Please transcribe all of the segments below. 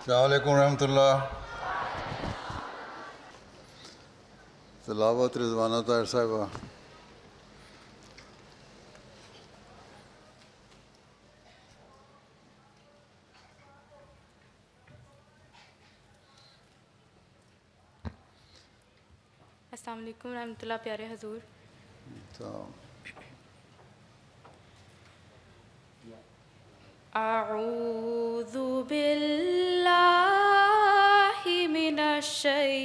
Assalamualaikum warahmatullah. Tilawat Rizwana Tahir Sahibah. अस्सलामुअलैकुम रहमतुल्लाह प्यारे हजूर। अऊज़ु बिल्लाहि मिनश शैतानिर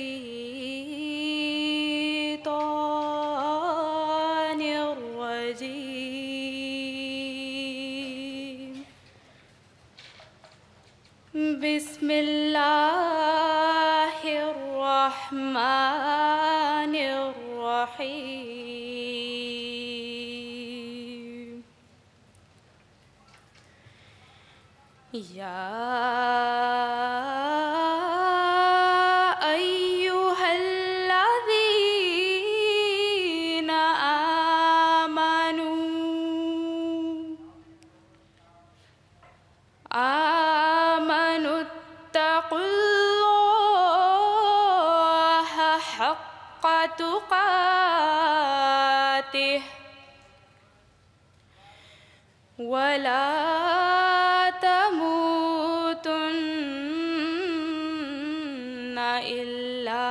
रजीम। बिस्मिल्लाहिर रहमानिर रहीम। या अय्युहल्लज़ीना आमनुत्तक़ुल्लाहा हक़्क़ तुक़ातिह वला तमूतुन्ना इल्ला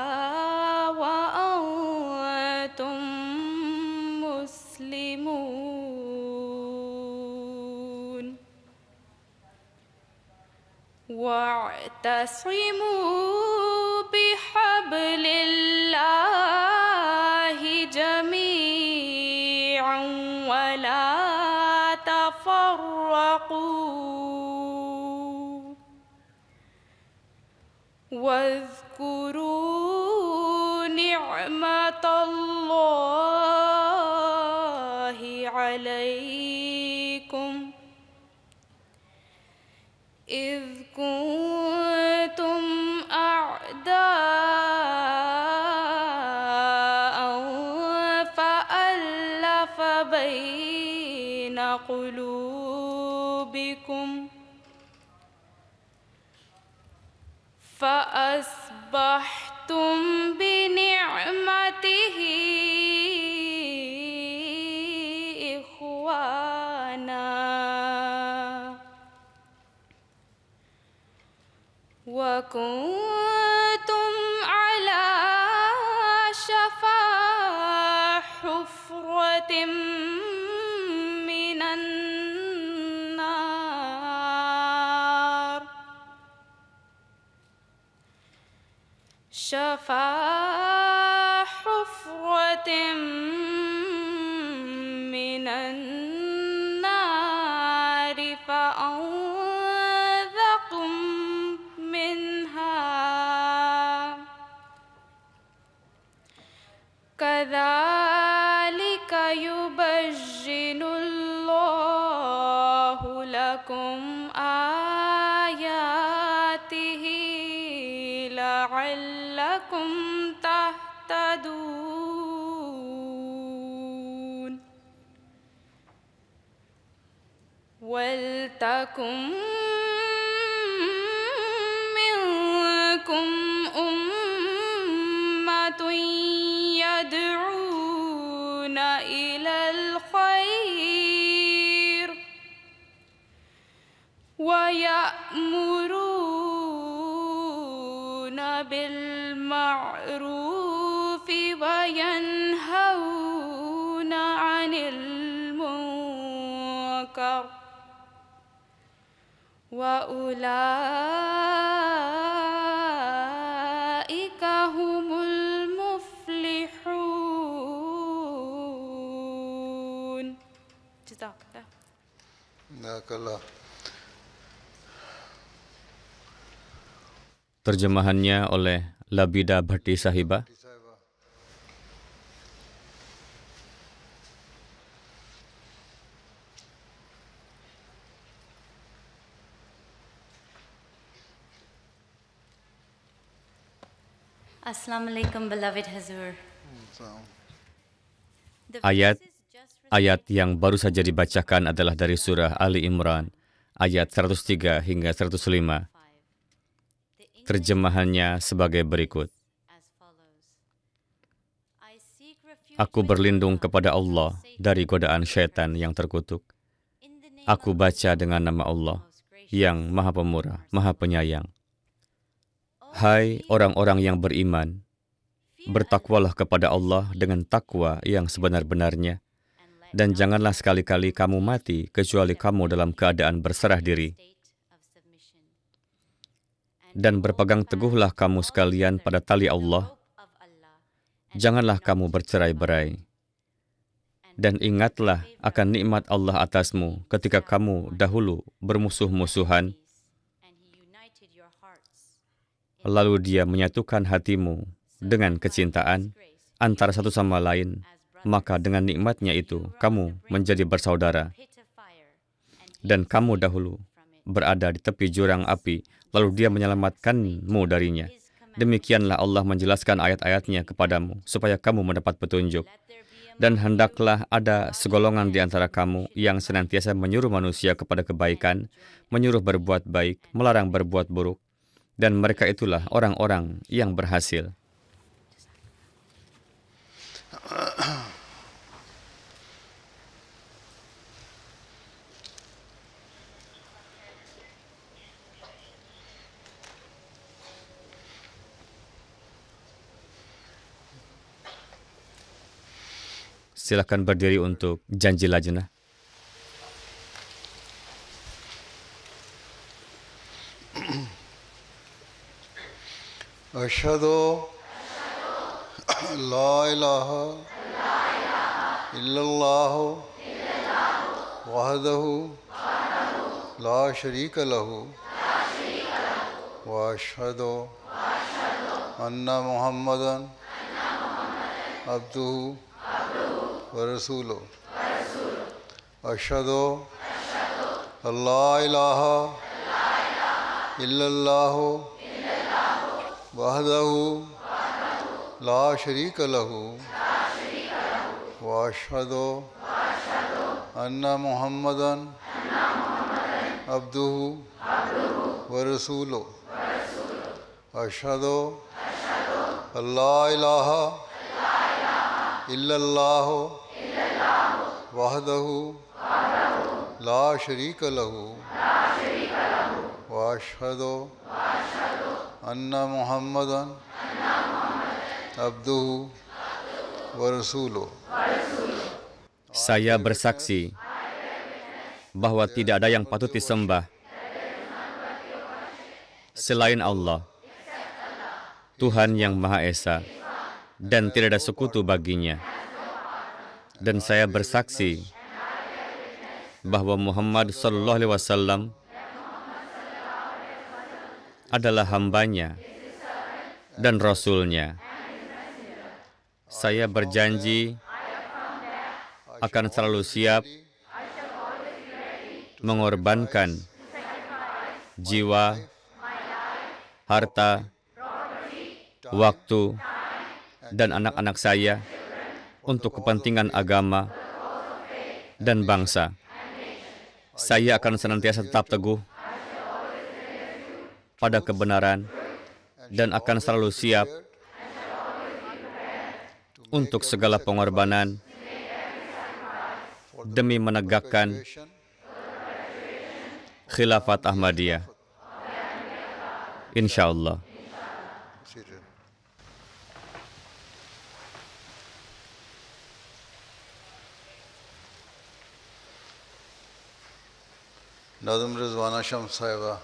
व अंतुम मुस्लिमून। वअतसिमू बिहब्लिल्लाहि जमीअन वला तफर्रक़ू वज़्कुरू निअमतल्लाहि अलैकुम इज़ कुंतुम अअदाअन फ़अल्लफ़ बैन क़ुलूबिकुम फ़अस्बहतुम बिनिअमतिही इख़्वाना वकुंतुम अला शफ़ा हुफ़्रतिम मिनन नार। शफ़ा हुफ़्रतिम मिनन नार फ़अन्ज़क़ुम मिन्हा कज़ालिक युबय्यिनुल्लाहु लकुम आयातिही लअल्लकुम तहतदून। वल्तकुम मिनकुम उम्मतुन यदऊना इलल खैर व यअमुरूना बिल मअरूफ़ि व यनहौना अनिल मुनकर व उलाइका हुमुल मुफ्लिहून। जज़ाकल्लाह। Jazakallah. Terjemahannya oleh Labida Bhatti Sahibah. Assalamualaikum beloved Hazur. Ayat yang baru saja dibacakan adalah dari surah Ali Imran, ayat 103 hingga 105. Terjemahannya sebagai berikut. as follows. I seek refuge Aku with berlindung God kepada from Allah Satan dari godaan syaitan yang terkutuk. in the name Aku of baca Allah, dengan nama Allah most gracious, yang Maha Pemurah, Maha Penyayang. O Hai ye orang-orang yang beriman, fear bertakwalah kepada Allah dengan takwa yang sebenar-benarnya, and let dan not janganlah sekali-kali kamu mati kecuali kamu dalam keadaan berserah diri. state of submission. And Dan hold berpegang fast teguhlah kamu sekalian pada tali the Allah. rope of Allah, and Janganlah do not kamu bercerai-berai. and Dan do not ingatlah favor akan nikmat Allah atasmu ketika kamu dahulu bermusuh-musuhan, and He united your hearts in lalu Dia menyatukan hatimu dengan kecintaan antara satu sama lain, maka dengan nikmatnya itu kamu menjadi bersaudara. pit of fire, and He Dan kamu dahulu berada di tepi jurang api, lalu Dia menyelamatkanmu darinya. Demikianlah Allah menjelaskan ayat-ayatnya kepadamu, supaya kamu mendapat petunjuk. let there be a Dan hendaklah ada segolongan di antara kamu yang senantiasa menyuruh manusia kepada kebaikan, menyuruh berbuat baik, melarang berbuat buruk. Dan mereka itulah orang-orang yang berhasil. Silakan berdiri untuk janji lajnah. Ashhadu la ilaha illallah wahdahu la sharika lahu wa ashhadu anna Muhammadan abduhu wa rasuluhu. Ashhadu an la ilaha illallah wahdahu la sharika lahu wa ashhadu anna Muhammadan abduhu wa rasuluhu. Ashhadu an la ilaha illallah wahdahu la sharika lahu wa ashhadu anna Muhammadan abduhu wa rasuluh. Saya bersaksi bahwa tidak ada yang patut disembah selain Allah, Tuhan yang Maha Esa, dan tidak ada sekutu baginya. Dan saya bersaksi bahwa Muhammad SAW adalah hambanya dan Rasul-Nya. Saya berjanji akan selalu siap mengorbankan jiwa, harta, waktu, dan anak-anak saya untuk kepentingan agama dan bangsa. Saya akan senantiasa tetap teguh pada kebenaran dan akan selalu siap untuk segala pengorbanan demi menegakkan Khilafat Ahmadiyah. Insya Allah. Nazm Rizwana Shams Sahiba.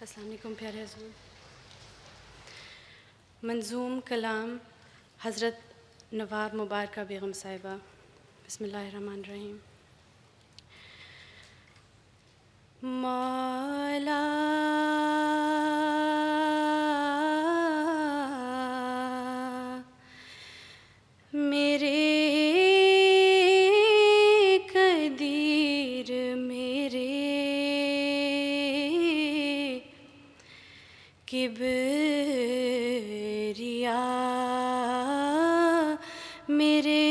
अस्सलाम वालेकुम प्यारे हज़ूर। मंजूम कलाम हज़रत नवाब मुबारका बेगम साहिबा। बिस्मिल्लाहिर्रहमानिर्रहीम। मौला मेरे कदीर मेरे किबरिया मेरे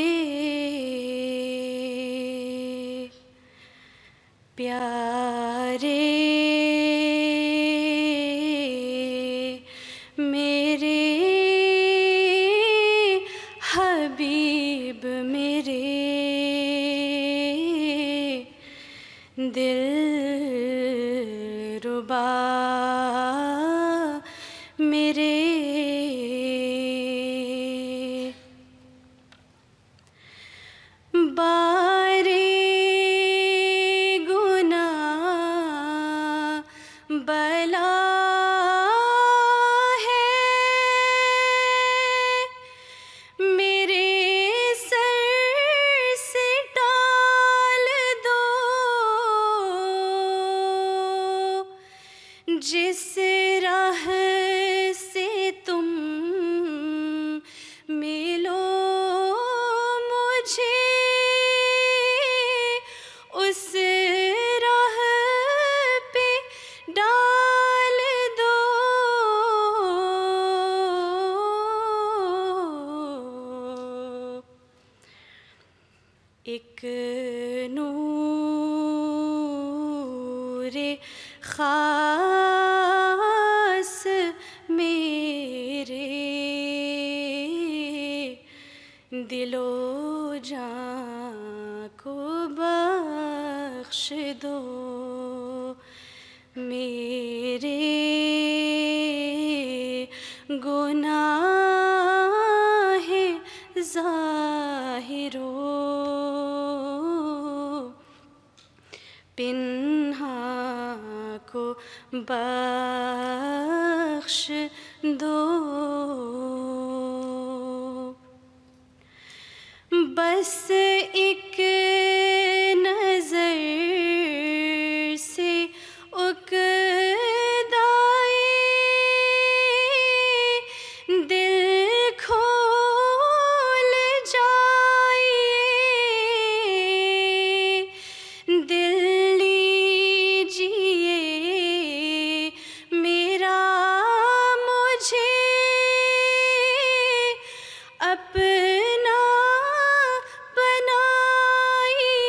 तबीब मेरे दिल रुबा मेरे बारे गुनाह बला है मेरे सर से टाल दो जिस राह से तुम मिलो मुझे उस राह पे डाल दो एक नूरे खास मेरे दिलो जान को बख्श दो मेरे गुनाह ज़ाहिरो पिन्हा को बख्श दो बस एक नजर से उकदाए दिल खोल जाए दिल लीजिए मेरा मुझे अपना बनाइए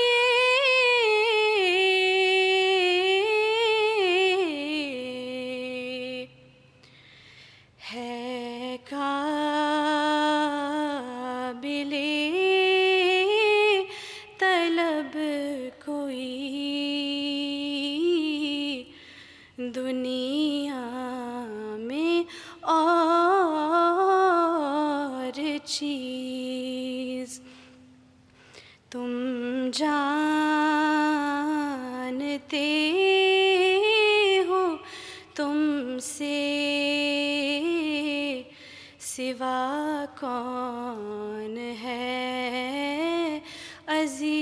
है काबिले तलब कोई दुनिया में और चीज़ तुम जानते हो तुमसे सिवा कौन है अजीज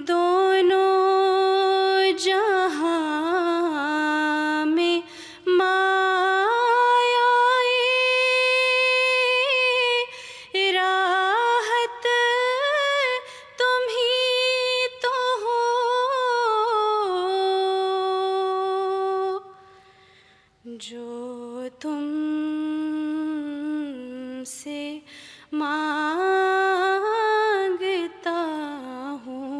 दोनों जहां में मायाए राहत तुम ही तो हो जो तुमसे मांगता हूँ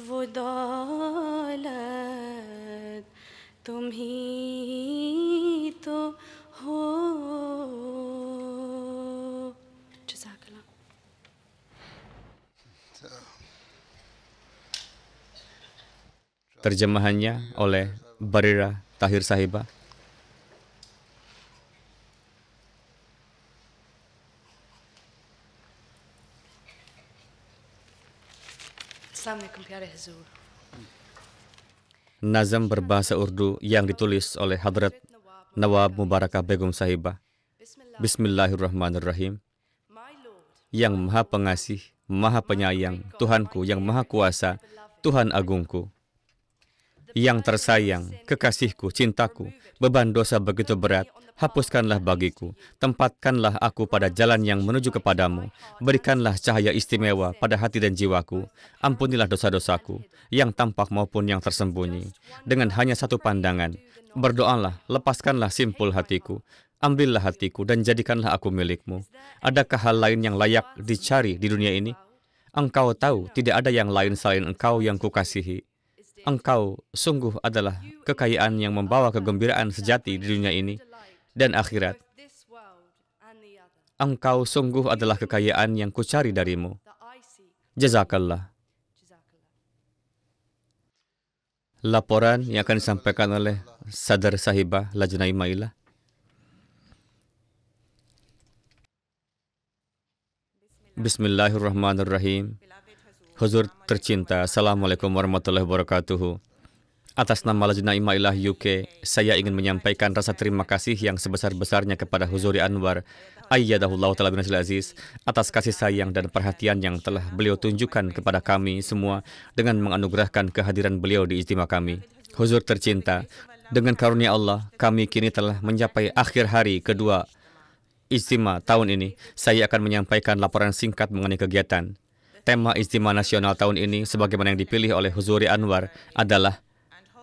वो दौलत तुम ही तो हो जज़ाकल्लाह Terjemahannya oleh Barira Tahir Sahibah. Assalamualaikum प्यारे हुजूर Nazam berbahasa Urdu yang ditulis oleh Hadrat Nawab Mubarakah Begum Sahibah. Bismillahirrahmanirrahim. Yang Maha Pengasih, Maha Penyayang, Tuhanku yang Maha Kuasa, Tuhan Agungku. Yang tersayang, kekasihku, cintaku, beban dosa begitu berat, hapuskanlah bagiku, tempatkanlah aku pada jalan yang menuju kepadamu, berikanlah cahaya istimewa pada hati dan jiwaku, ampunilah dosa-dosaku, yang tampak maupun yang tersembunyi. Dengan hanya satu pandangan, berdoalah, lepaskanlah simpul hatiku, ambillah hatiku dan jadikanlah aku milikmu. Adakah hal lain yang layak dicari di dunia ini? Engkau tahu tidak ada yang lain selain engkau yang kukasihi. Engkau sungguh adalah kekayaan yang membawa kegembiraan sejati di dunia ini dan akhirat. Engkau sungguh adalah kekayaan yang kucari darimu. Jazakallah. Laporan yang akan disampaikan oleh Sadar Sahibah Lajnah Imailah. Bismillahirrahmanirrahim. Huzur tercinta, Assalamualaikum warahmatullahi wabarakatuh. Atas nama Lajnah Imailah UK, saya ingin menyampaikan rasa terima kasih yang sebesar-besarnya kepada Huzuri Anwar Ayyadahullah Ta'ala bin Aziz atas kasih sayang dan perhatian yang telah beliau tunjukkan kepada kami semua dengan menganugerahkan kehadiran beliau di ijtima kami. Huzur tercinta, dengan karunia Allah, kami kini telah mencapai akhir hari kedua ijtima tahun ini. Saya akan menyampaikan laporan singkat mengenai kegiatan. Tema ijtima nasional tahun ini, sebagaimana yang dipilih oleh Huzuri Anwar, adalah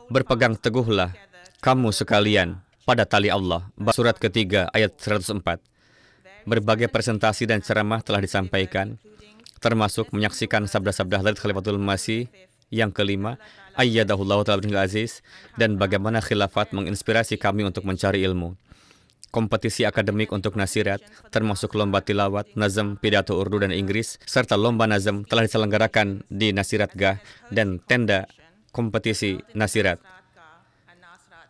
berpegang teguhlah kamu sekalian pada tali Allah. Surat ketiga ayat 104. Berbagai presentasi dan ceramah telah disampaikan, termasuk menyaksikan sabda-sabda Hadrat Khalifatul Masih yang kelima, Ayyadahullah Ta'ala bin Aziz, dan bagaimana khilafat menginspirasi kami untuk mencari ilmu. Kompetisi akademik untuk nasirat, termasuk lomba tilawat, nazam, pidato Urdu dan Inggris, serta lomba nazam telah diselenggarakan di Nasirat Gah dan tenda kompetisi nasirat.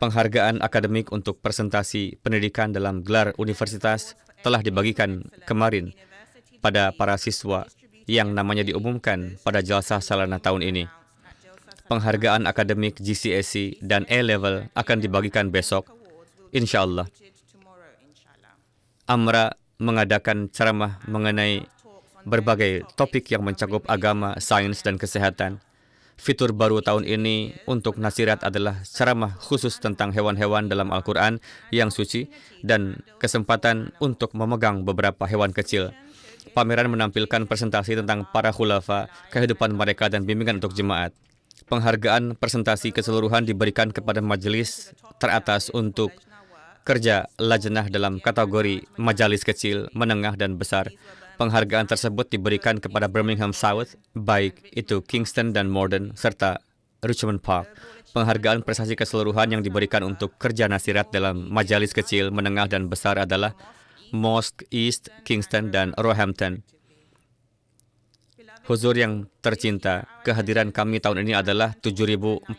Penghargaan akademik untuk presentasi pendidikan dalam gelar universitas telah dibagikan kemarin pada para siswa yang namanya diumumkan pada jalsah salanah tahun ini. Penghargaan akademik GCSE dan A-Level akan dibagikan besok, insya Allah. Amra mengadakan ceramah mengenai berbagai topik yang mencakup agama, sains, dan kesehatan. Fitur baru tahun ini untuk nasirat adalah ceramah khusus tentang hewan-hewan dalam Al-Quran yang suci dan kesempatan untuk memegang beberapa hewan kecil. Pameran menampilkan presentasi tentang para khulafa, kehidupan mereka, dan bimbingan untuk jemaat. Penghargaan presentasi keseluruhan diberikan kepada majelis teratas untuk kerja lajnah dalam kategori majalis kecil, menengah, dan besar. Penghargaan tersebut diberikan kepada Birmingham South, baik itu Kingston dan Morden, serta Richmond Park. Penghargaan prestasi keseluruhan yang diberikan untuk kerja nasirat dalam majalis kecil, menengah, dan besar adalah Mosque East, Kingston, dan Roehampton. Huzur yang tercinta, kehadiran kami tahun ini adalah 7.496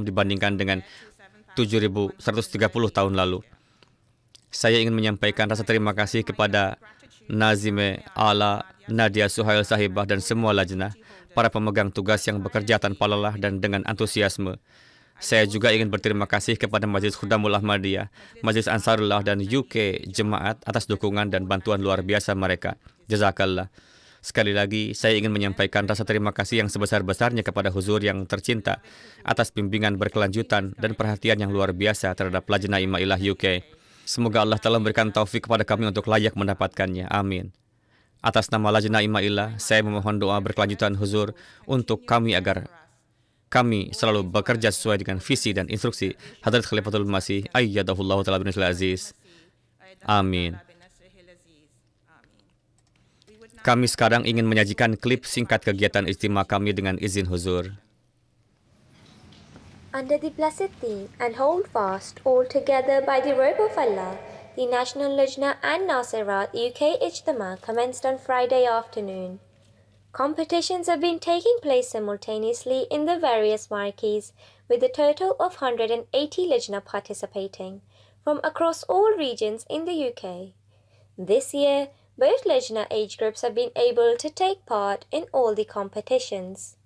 dibandingkan dengan 7.130 tahun lalu. Saya ingin menyampaikan rasa terima kasih kepada Nazime Ala, Nadia Suhail Sahibah, dan semua lajnah, para pemegang tugas yang bekerja tanpa lelah dan dengan antusiasme. Saya juga ingin berterima kasih kepada Majlis Khudamul Ahmadiyah, Majlis Ansarullah, dan UK Jemaat atas dukungan dan bantuan luar biasa mereka. Jazakallah. Sekali lagi, saya ingin menyampaikan rasa terima kasih yang sebesar-besarnya kepada Huzur yang tercinta atas bimbingan berkelanjutan dan perhatian yang luar biasa terhadap Lajnah Imailah UK. Semoga Allah telah memberikan taufik kepada kami untuk layak mendapatkannya. Amin. Atas nama Lajnah Imailah, saya memohon doa berkelanjutan Huzur untuk kami agar kami selalu bekerja sesuai dengan visi dan instruksi Hadrat Khalifatul Masih Ayyadahullah Ta'ala bin Aziz. Amin. Kami sekarang ingin menyajikan klip singkat kegiatan ijtima kami dengan izin Huzur. Under the blessed theme and hold fast all together by the rope of Allah, the National Lajna and Nasirat UK Ijtima commenced on Friday afternoon. Competitions have been taking place simultaneously in the various marquees, with a total of 180 Lajna participating from across all regions in the UK. This year, both Lajna age groups have been able to take part in all the competitions.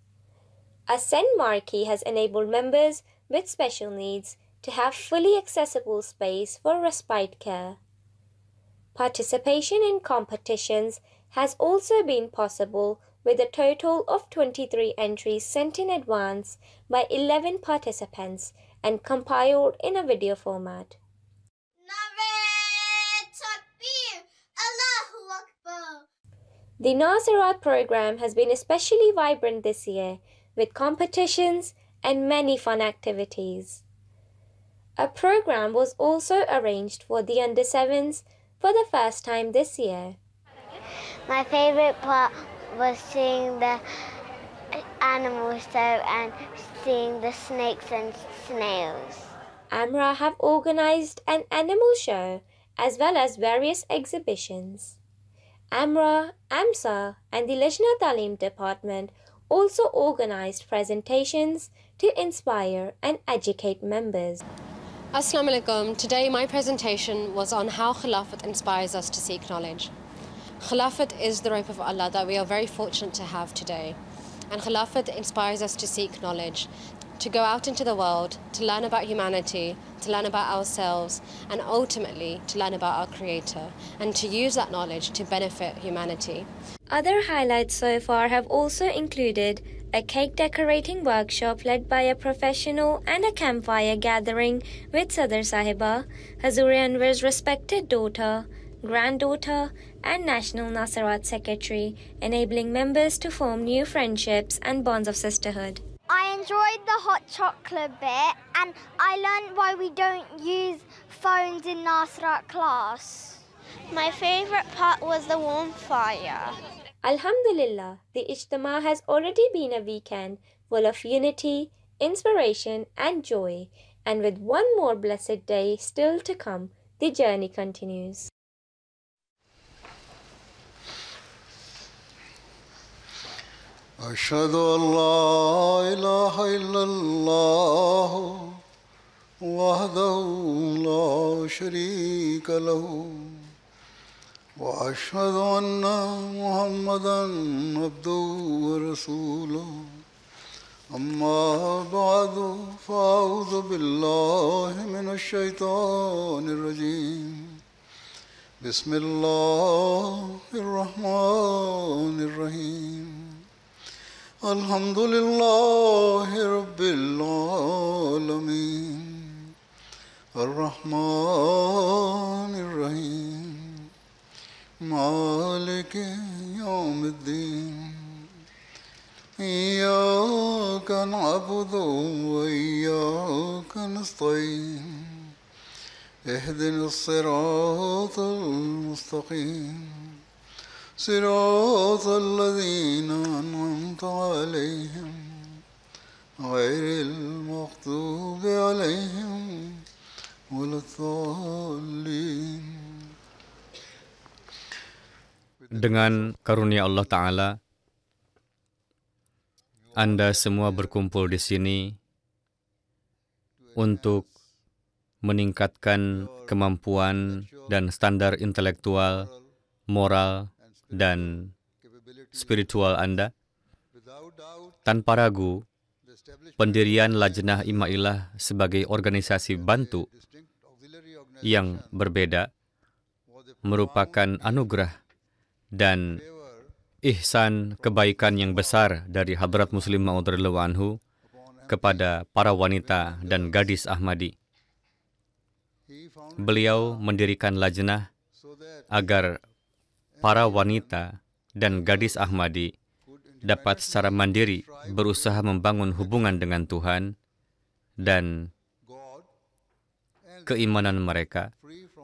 Ascend Marquee has enabled members with special needs to have fully accessible space for respite care. Participation in competitions has also been possible with a total of 23 entries sent in advance by 11 participants and compiled in a video format. The Nasirat program has been especially vibrant this year, with competitions and many fun activities. A program was also arranged for the under-7s for the first time this year. My favorite part was seeing the animals and seeing the snakes and snails. AMRA have organized an animal show as well as various exhibitions. AMRA, AMSA and the Lajna Talim department also organized presentations to inspire and educate members. Assalamu alaikum. Today my presentation was on how Khilafat inspires us to seek knowledge. Khilafat is the rope of Allah that we are very fortunate to have today. And Khilafat inspires us to seek knowledge, to go out into the world, to learn about humanity, to learn about ourselves, and ultimately to learn about our Creator, and to use that knowledge to benefit humanity. Other highlights so far have also included a cake decorating workshop led by a professional and a campfire gathering with Sadr Sahiba, Hazur Anwar's respected daughter, granddaughter, and National Nasirat Secretary, enabling members to form new friendships and bonds of sisterhood. I enjoyed the hot chocolate bit, and I learned why we don't use phones in Nasirat class. My favourite part was the warm fire. Alhamdulillah, the Ijtima has already been a weekend full of unity, inspiration and joy, and with one more blessed day still to come, the journey continues. أشهد أن لا إله إلا الله وحده لا شريك له وأشهد أن محمدا عبده ورسوله أما بعد فأعوذ بالله من الشيطان الرجيم بسم الله الرحمن الرحيم الحمد لله رب العالمين الرحمن الرحيم مالك يوم الدين إياك نعبد وإياك نستعين اهدنا الصراط المستقيم صراط الذين أنعمت عليهم غير المغضوب عليهم ولا الضالين. Dengan karunia Allah Ta'ala, Anda semua berkumpul di sini untuk meningkatkan kemampuan dan standar intelektual, moral, dan spiritual Anda. Tanpa ragu, pendirian Lajnah Imailah sebagai organisasi bantu yang berbeda merupakan anugerah dan ihsan kebaikan yang besar dari Hadrat Muslim Maud radhiyallahu anhu kepada para wanita dan gadis Ahmadi. Beliau mendirikan lajnah agar para wanita dan gadis Ahmadi dapat secara mandiri berusaha membangun hubungan dengan Tuhan dan keimanan mereka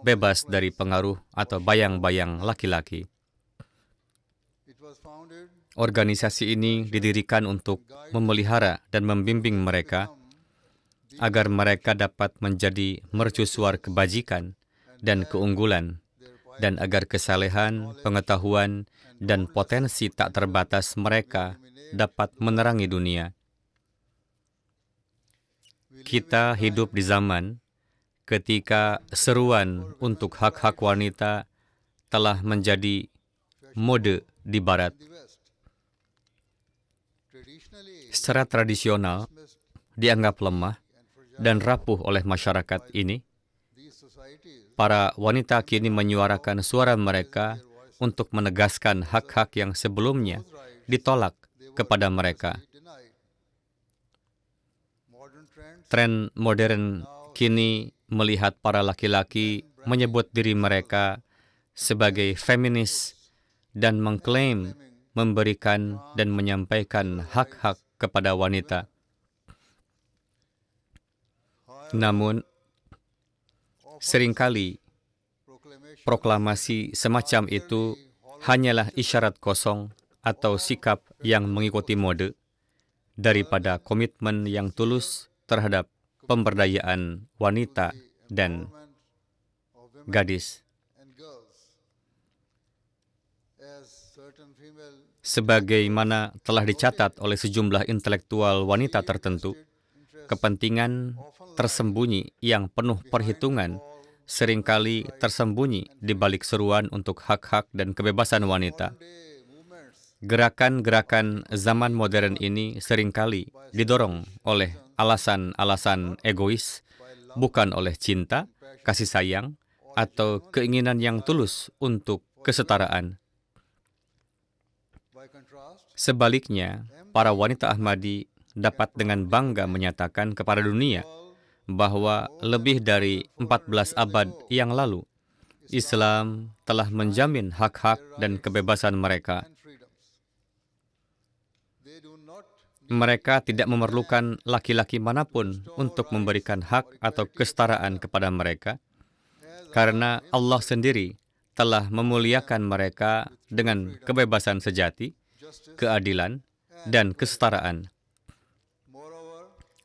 bebas dari pengaruh atau bayang-bayang laki-laki. Organisasi ini didirikan untuk memelihara dan membimbing mereka agar mereka dapat menjadi mercusuar kebajikan dan keunggulan, dan agar kesalehan, pengetahuan, dan potensi tak terbatas mereka dapat menerangi dunia. Kita hidup di zaman ketika seruan untuk hak-hak wanita telah menjadi mode di Barat. Secara tradisional, dianggap lemah dan rapuh oleh masyarakat ini. Para wanita kini menyuarakan suara mereka untuk menegaskan hak-hak yang sebelumnya ditolak kepada mereka. Tren modern kini melihat para laki-laki menyebut diri mereka sebagai feminis dan mengklaim memberikan dan menyampaikan hak-hak kepada wanita. Namun, seringkali proklamasi semacam itu hanyalah isyarat kosong atau sikap yang mengikuti mode, daripada komitmen yang tulus terhadap pemberdayaan wanita dan gadis. Sebagaimana telah dicatat oleh sejumlah intelektual wanita tertentu, kepentingan tersembunyi yang penuh perhitungan seringkali tersembunyi di balik seruan untuk hak-hak dan kebebasan wanita. Gerakan-gerakan zaman modern ini seringkali didorong oleh alasan-alasan egois, bukan oleh cinta, kasih sayang, atau keinginan yang tulus untuk kesetaraan. Sebaliknya, para wanita Ahmadi dapat dengan bangga menyatakan kepada dunia bahwa lebih dari 14 abad yang lalu, Islam telah menjamin hak-hak dan kebebasan mereka. Mereka tidak memerlukan laki-laki manapun untuk memberikan hak atau kesetaraan kepada mereka, karena Allah sendiri telah memuliakan mereka dengan kebebasan sejati, keadilan, dan kesetaraan.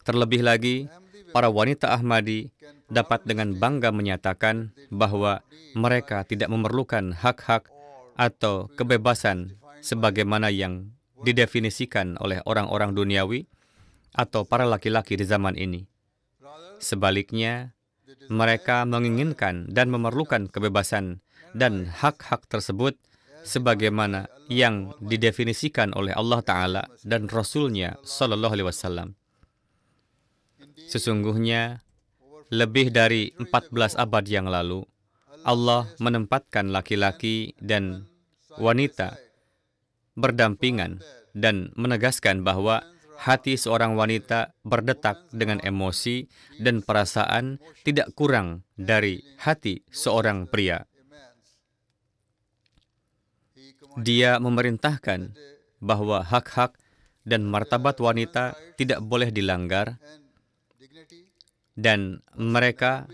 Terlebih lagi, para wanita Ahmadi dapat dengan bangga menyatakan bahwa mereka tidak memerlukan hak-hak atau kebebasan sebagaimana yang didefinisikan oleh orang-orang duniawi atau para laki-laki di zaman ini. Sebaliknya, mereka menginginkan dan memerlukan kebebasan dan hak-hak tersebut sebagaimana yang didefinisikan oleh Allah Ta'ala dan Rasul-Nya Sallallahu Alaihi Wasallam. Sesungguhnya, lebih dari 14 abad yang lalu, Allah menempatkan laki-laki dan wanita berdampingan dan menegaskan bahwa hati seorang wanita berdetak dengan emosi dan perasaan tidak kurang dari hati seorang pria. Dia memerintahkan bahwa hak-hak dan martabat wanita tidak boleh dilanggar dan mereka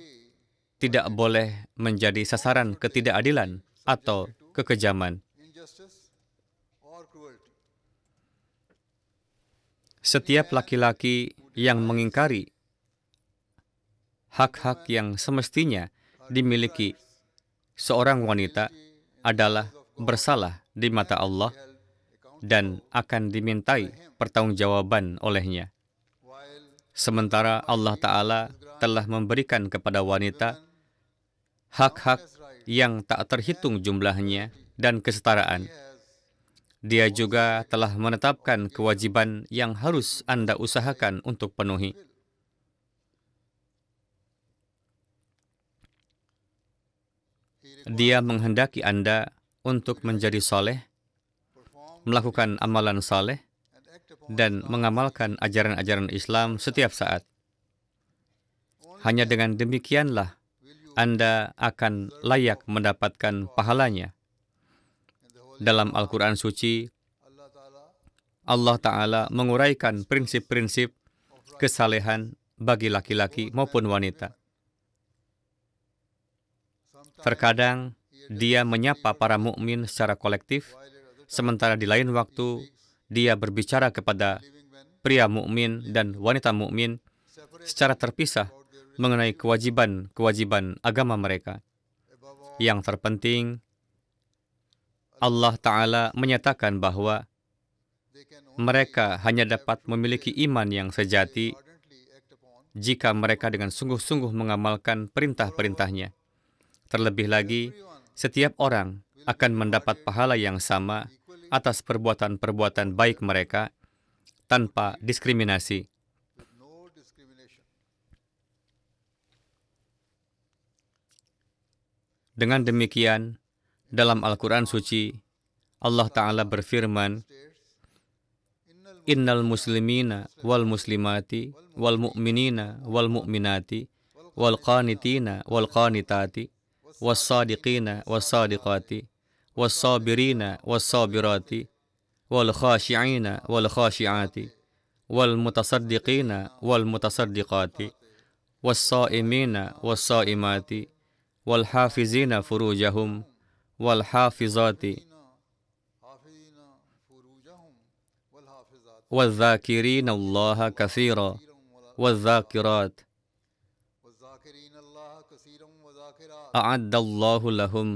tidak boleh menjadi sasaran ketidakadilan atau kekejaman. Setiap laki-laki yang mengingkari hak-hak yang semestinya dimiliki seorang wanita adalah bersalah di mata Allah dan akan dimintai pertanggungjawaban olehnya. Sementara Allah Ta'ala telah memberikan kepada wanita hak-hak yang tak terhitung jumlahnya dan kesetaraan. Dia juga telah menetapkan kewajiban yang harus Anda usahakan untuk penuhi. Dia menghendaki Anda untuk menjadi soleh, melakukan amalan soleh, dan mengamalkan ajaran-ajaran Islam setiap saat. Hanya dengan demikianlah Anda akan layak mendapatkan pahalanya. Dalam Al-Quran Suci, Allah Ta'ala menguraikan prinsip-prinsip kesalehan bagi laki-laki maupun wanita. Terkadang, Dia menyapa para mukmin secara kolektif, sementara di lain waktu, Dia berbicara kepada pria mukmin dan wanita mukmin secara terpisah mengenai kewajiban-kewajiban agama mereka. Yang terpenting, Allah Ta'ala menyatakan bahwa mereka hanya dapat memiliki iman yang sejati jika mereka dengan sungguh-sungguh mengamalkan perintah-perintahnya. Terlebih lagi, setiap orang akan mendapat pahala yang sama atas perbuatan-perbuatan baik mereka tanpa diskriminasi. Dengan demikian, dalam Al-Quran Suci, Allah Ta'ala berfirman, Innal muslimina wal muslimati wal mu'minina wal mu'minati wal qanitina wal qanitati was sadiqina was sadiqati was sabirina was sabirati wal khashi'ina wal khashi'ati wal mutasaddiqina wal mutasaddiqati was sa'imina was sa'imati wal hafizina furujahum wal hafizati وَالذَّاكِرِينَ اللَّهَ كَثِيرًا وَالذَّاكِرَاتِ والذاكرين الله كثيرا وذاكرات أَعَدَّ اللَّهُ لَهُمْ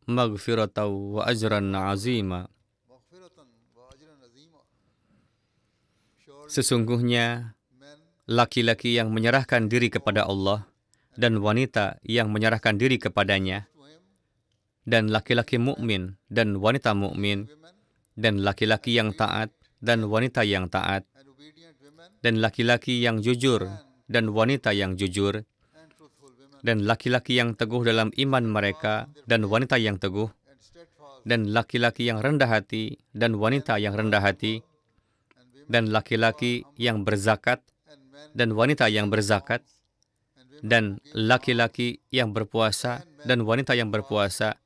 مَغْفِرَةً وَأَجْرًا عَظِيمًا. مغفرة وأجرا عظيما. Sesungguhnya laki-laki yang menyerahkan diri kepada Allah dan wanita yang menyerahkan diri kepadanya, dan laki-laki mukmin dan wanita mukmin, dan laki-laki yang taat dan wanita yang taat, and obedient women dan laki-laki yang jujur dan wanita yang jujur, and truthful women dan laki-laki yang teguh dalam iman mereka dan wanita yang teguh, and steadfast dan laki-laki yang rendah hati dan wanita yang rendah hati, dan laki-laki yang berzakat and men dan wanita yang berzakat, dan laki-laki yang berpuasa dan wanita yang berpuasa,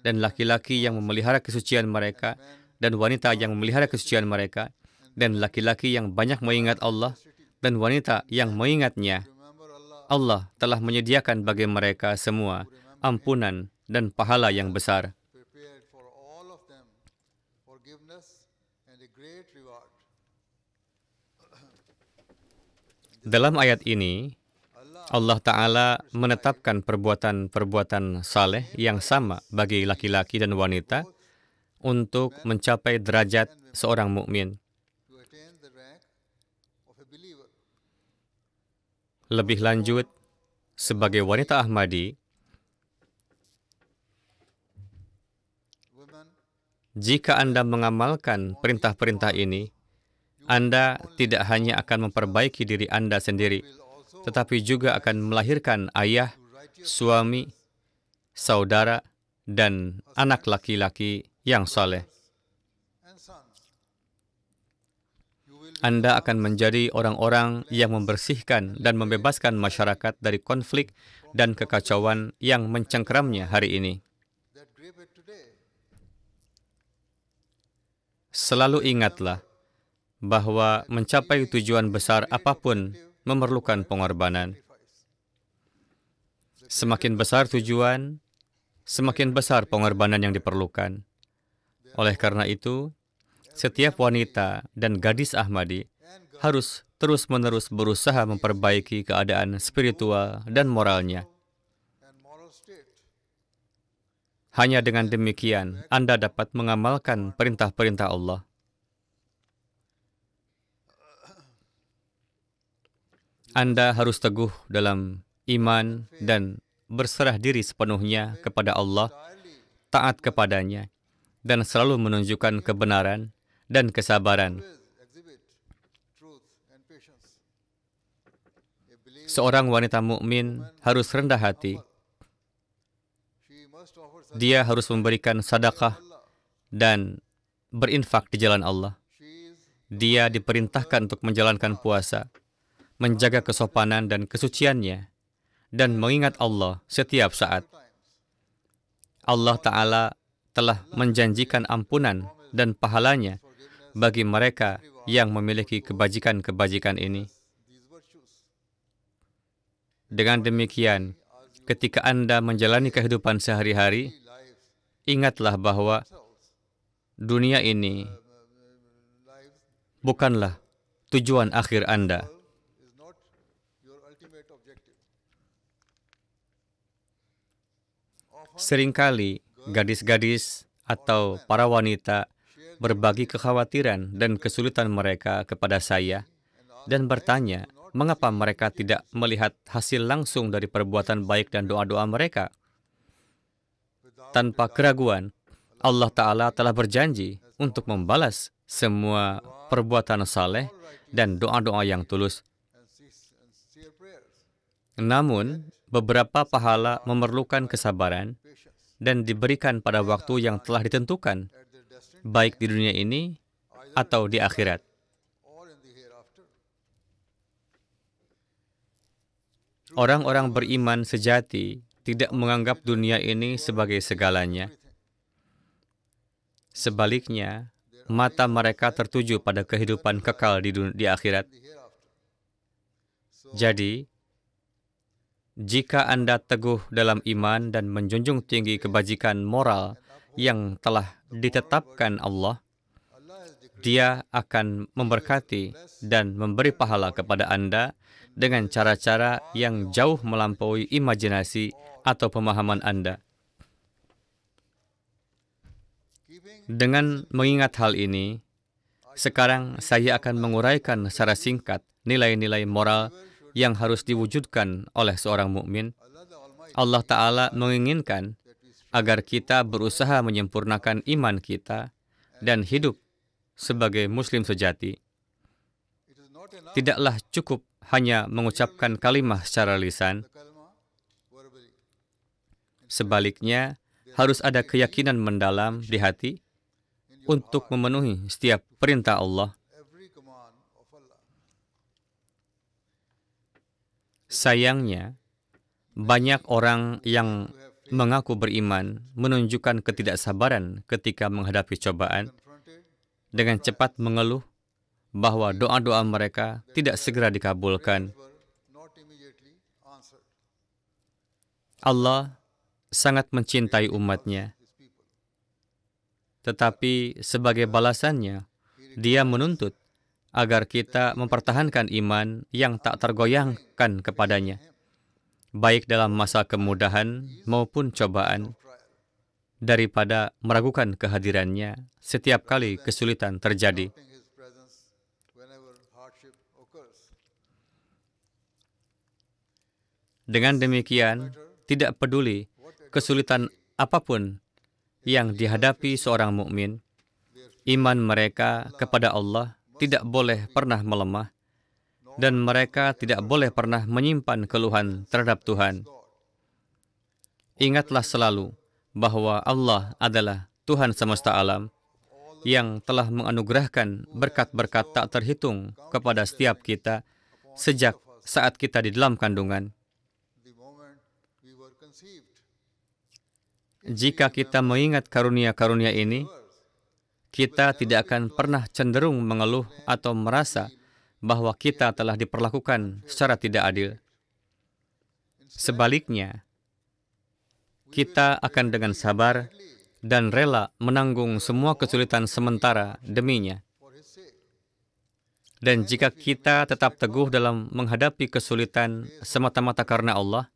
dan laki-laki yang memelihara kesucian mereka dan wanita yang memelihara kesucian mereka, dan laki-laki yang banyak mengingat Allah dan wanita yang mengingatnya. remember Allah Allah telah menyediakan bagi mereka semua ampunan dan pahala yang besar. prepared for all of them forgiveness and a great reward. Dalam ayat ini, Allah Ta'ala menetapkan perbuatan-perbuatan saleh yang sama bagi laki-laki dan wanita untuk mencapai derajat seorang mukmin. To attain the rank of a believer. Lebih lanjut, sebagai wanita Ahmadi, Women jika Anda mengamalkan perintah-perintah ini, Anda tidak hanya akan memperbaiki diri Anda sendiri, tetapi juga akan melahirkan ayah, suami, saudara, dan anak laki-laki yang saleh. and sons. You will Anda akan menjadi orang-orang yang membersihkan dan membebaskan masyarakat dari konflik dan kekacauan yang mencengkeramnya hari ini. that grip it today. Selalu ingatlah bahwa mencapai tujuan besar apapun memerlukan pengorbanan. Semakin besar tujuan, semakin besar pengorbanan yang diperlukan. Oleh karena itu, setiap wanita dan gadis Ahmadi harus terus-menerus berusaha memperbaiki keadaan spiritual dan moralnya. And moral state. Hanya dengan demikian, Anda dapat mengamalkan perintah-perintah Allah. Anda harus teguh dalam iman dan berserah diri sepenuhnya kepada Allah, taat kepadanya, dan selalu menunjukkan kebenaran dan kesabaran. Exhibit truth and patience. A believer, Seorang wanita mukmin harus rendah hati. she must offer such Dia harus memberikan sedekah dan berinfak di jalan Allah. she is Dia diperintahkan untuk menjalankan puasa, menjaga kesopanan dan kesuciannya, dan mengingat Allah setiap saat. Allah Ta'ala telah menjanjikan ampunan dan pahalanya bagi mereka yang memiliki kebajikan-kebajikan ini. these virtues. Dengan demikian, ketika Anda menjalani kehidupan sehari-hari, ingatlah bahwa dunia ini bukanlah tujuan akhir Anda. Is not your ultimate objective. Seringkali gadis-gadis atau para wanita berbagi kekhawatiran dan kesulitan mereka kepada saya dan bertanya mengapa mereka tidak melihat hasil langsung dari perbuatan baik dan doa-doa mereka. Tanpa keraguan, Allah Ta'ala telah berjanji untuk membalas semua perbuatan saleh dan doa-doa yang tulus. And sincere prayers. Namun, beberapa pahala memerlukan kesabaran dan diberikan pada waktu yang telah ditentukan, At their destined baik di dunia ini atau di akhirat. or in the hereafter. Orang-orang beriman sejati tidak menganggap dunia ini sebagai segalanya. Sebaliknya, mata mereka tertuju pada kehidupan kekal di akhirat. Jadi, jika Anda teguh dalam iman dan menjunjung tinggi kebajikan moral yang telah ditetapkan Allah, Dia akan memberkati dan memberi pahala kepada Anda dengan cara-cara yang jauh melampaui imajinasi atau pemahaman Anda. Dengan mengingat hal ini, sekarang saya akan menguraikan secara singkat nilai-nilai moral yang harus diwujudkan oleh seorang mukmin. Allah Ta'ala menginginkan agar kita berusaha menyempurnakan iman kita dan hidup sebagai muslim sejati. Tidaklah cukup hanya mengucapkan kalimah secara lisan. Sebaliknya, harus ada keyakinan mendalam di hati untuk memenuhi setiap perintah Allah. Sayangnya, banyak orang yang mengaku beriman menunjukkan ketidaksabaran ketika menghadapi cobaan, dengan cepat mengeluh bahwa doa-doa mereka tidak segera dikabulkan. Allah sangat mencintai umatnya, tetapi sebagai balasannya, Dia menuntut agar kita mempertahankan iman yang tak tergoyahkan kepadanya, baik dalam masa kemudahan maupun cobaan, daripada meragukan kehadirannya setiap kali kesulitan terjadi. Dengan demikian, tidak peduli kesulitan apapun yang dihadapi seorang mukmin, iman mereka kepada Allah tidak boleh pernah melemah, dan mereka tidak boleh pernah menyimpan keluhan terhadap Tuhan. Ingatlah selalu bahwa Allah adalah Tuhan semesta alam yang telah menganugerahkan berkat-berkat tak terhitung kepada setiap kita sejak saat kita di dalam kandungan. Jika kita mengingat karunia-karunia ini, kita tidak akan pernah cenderung mengeluh atau merasa bahwa kita telah diperlakukan secara tidak adil. Sebaliknya, kita akan dengan sabar dan rela menanggung semua kesulitan sementara deminya. Dan jika kita tetap teguh dalam menghadapi kesulitan semata-mata karena Allah,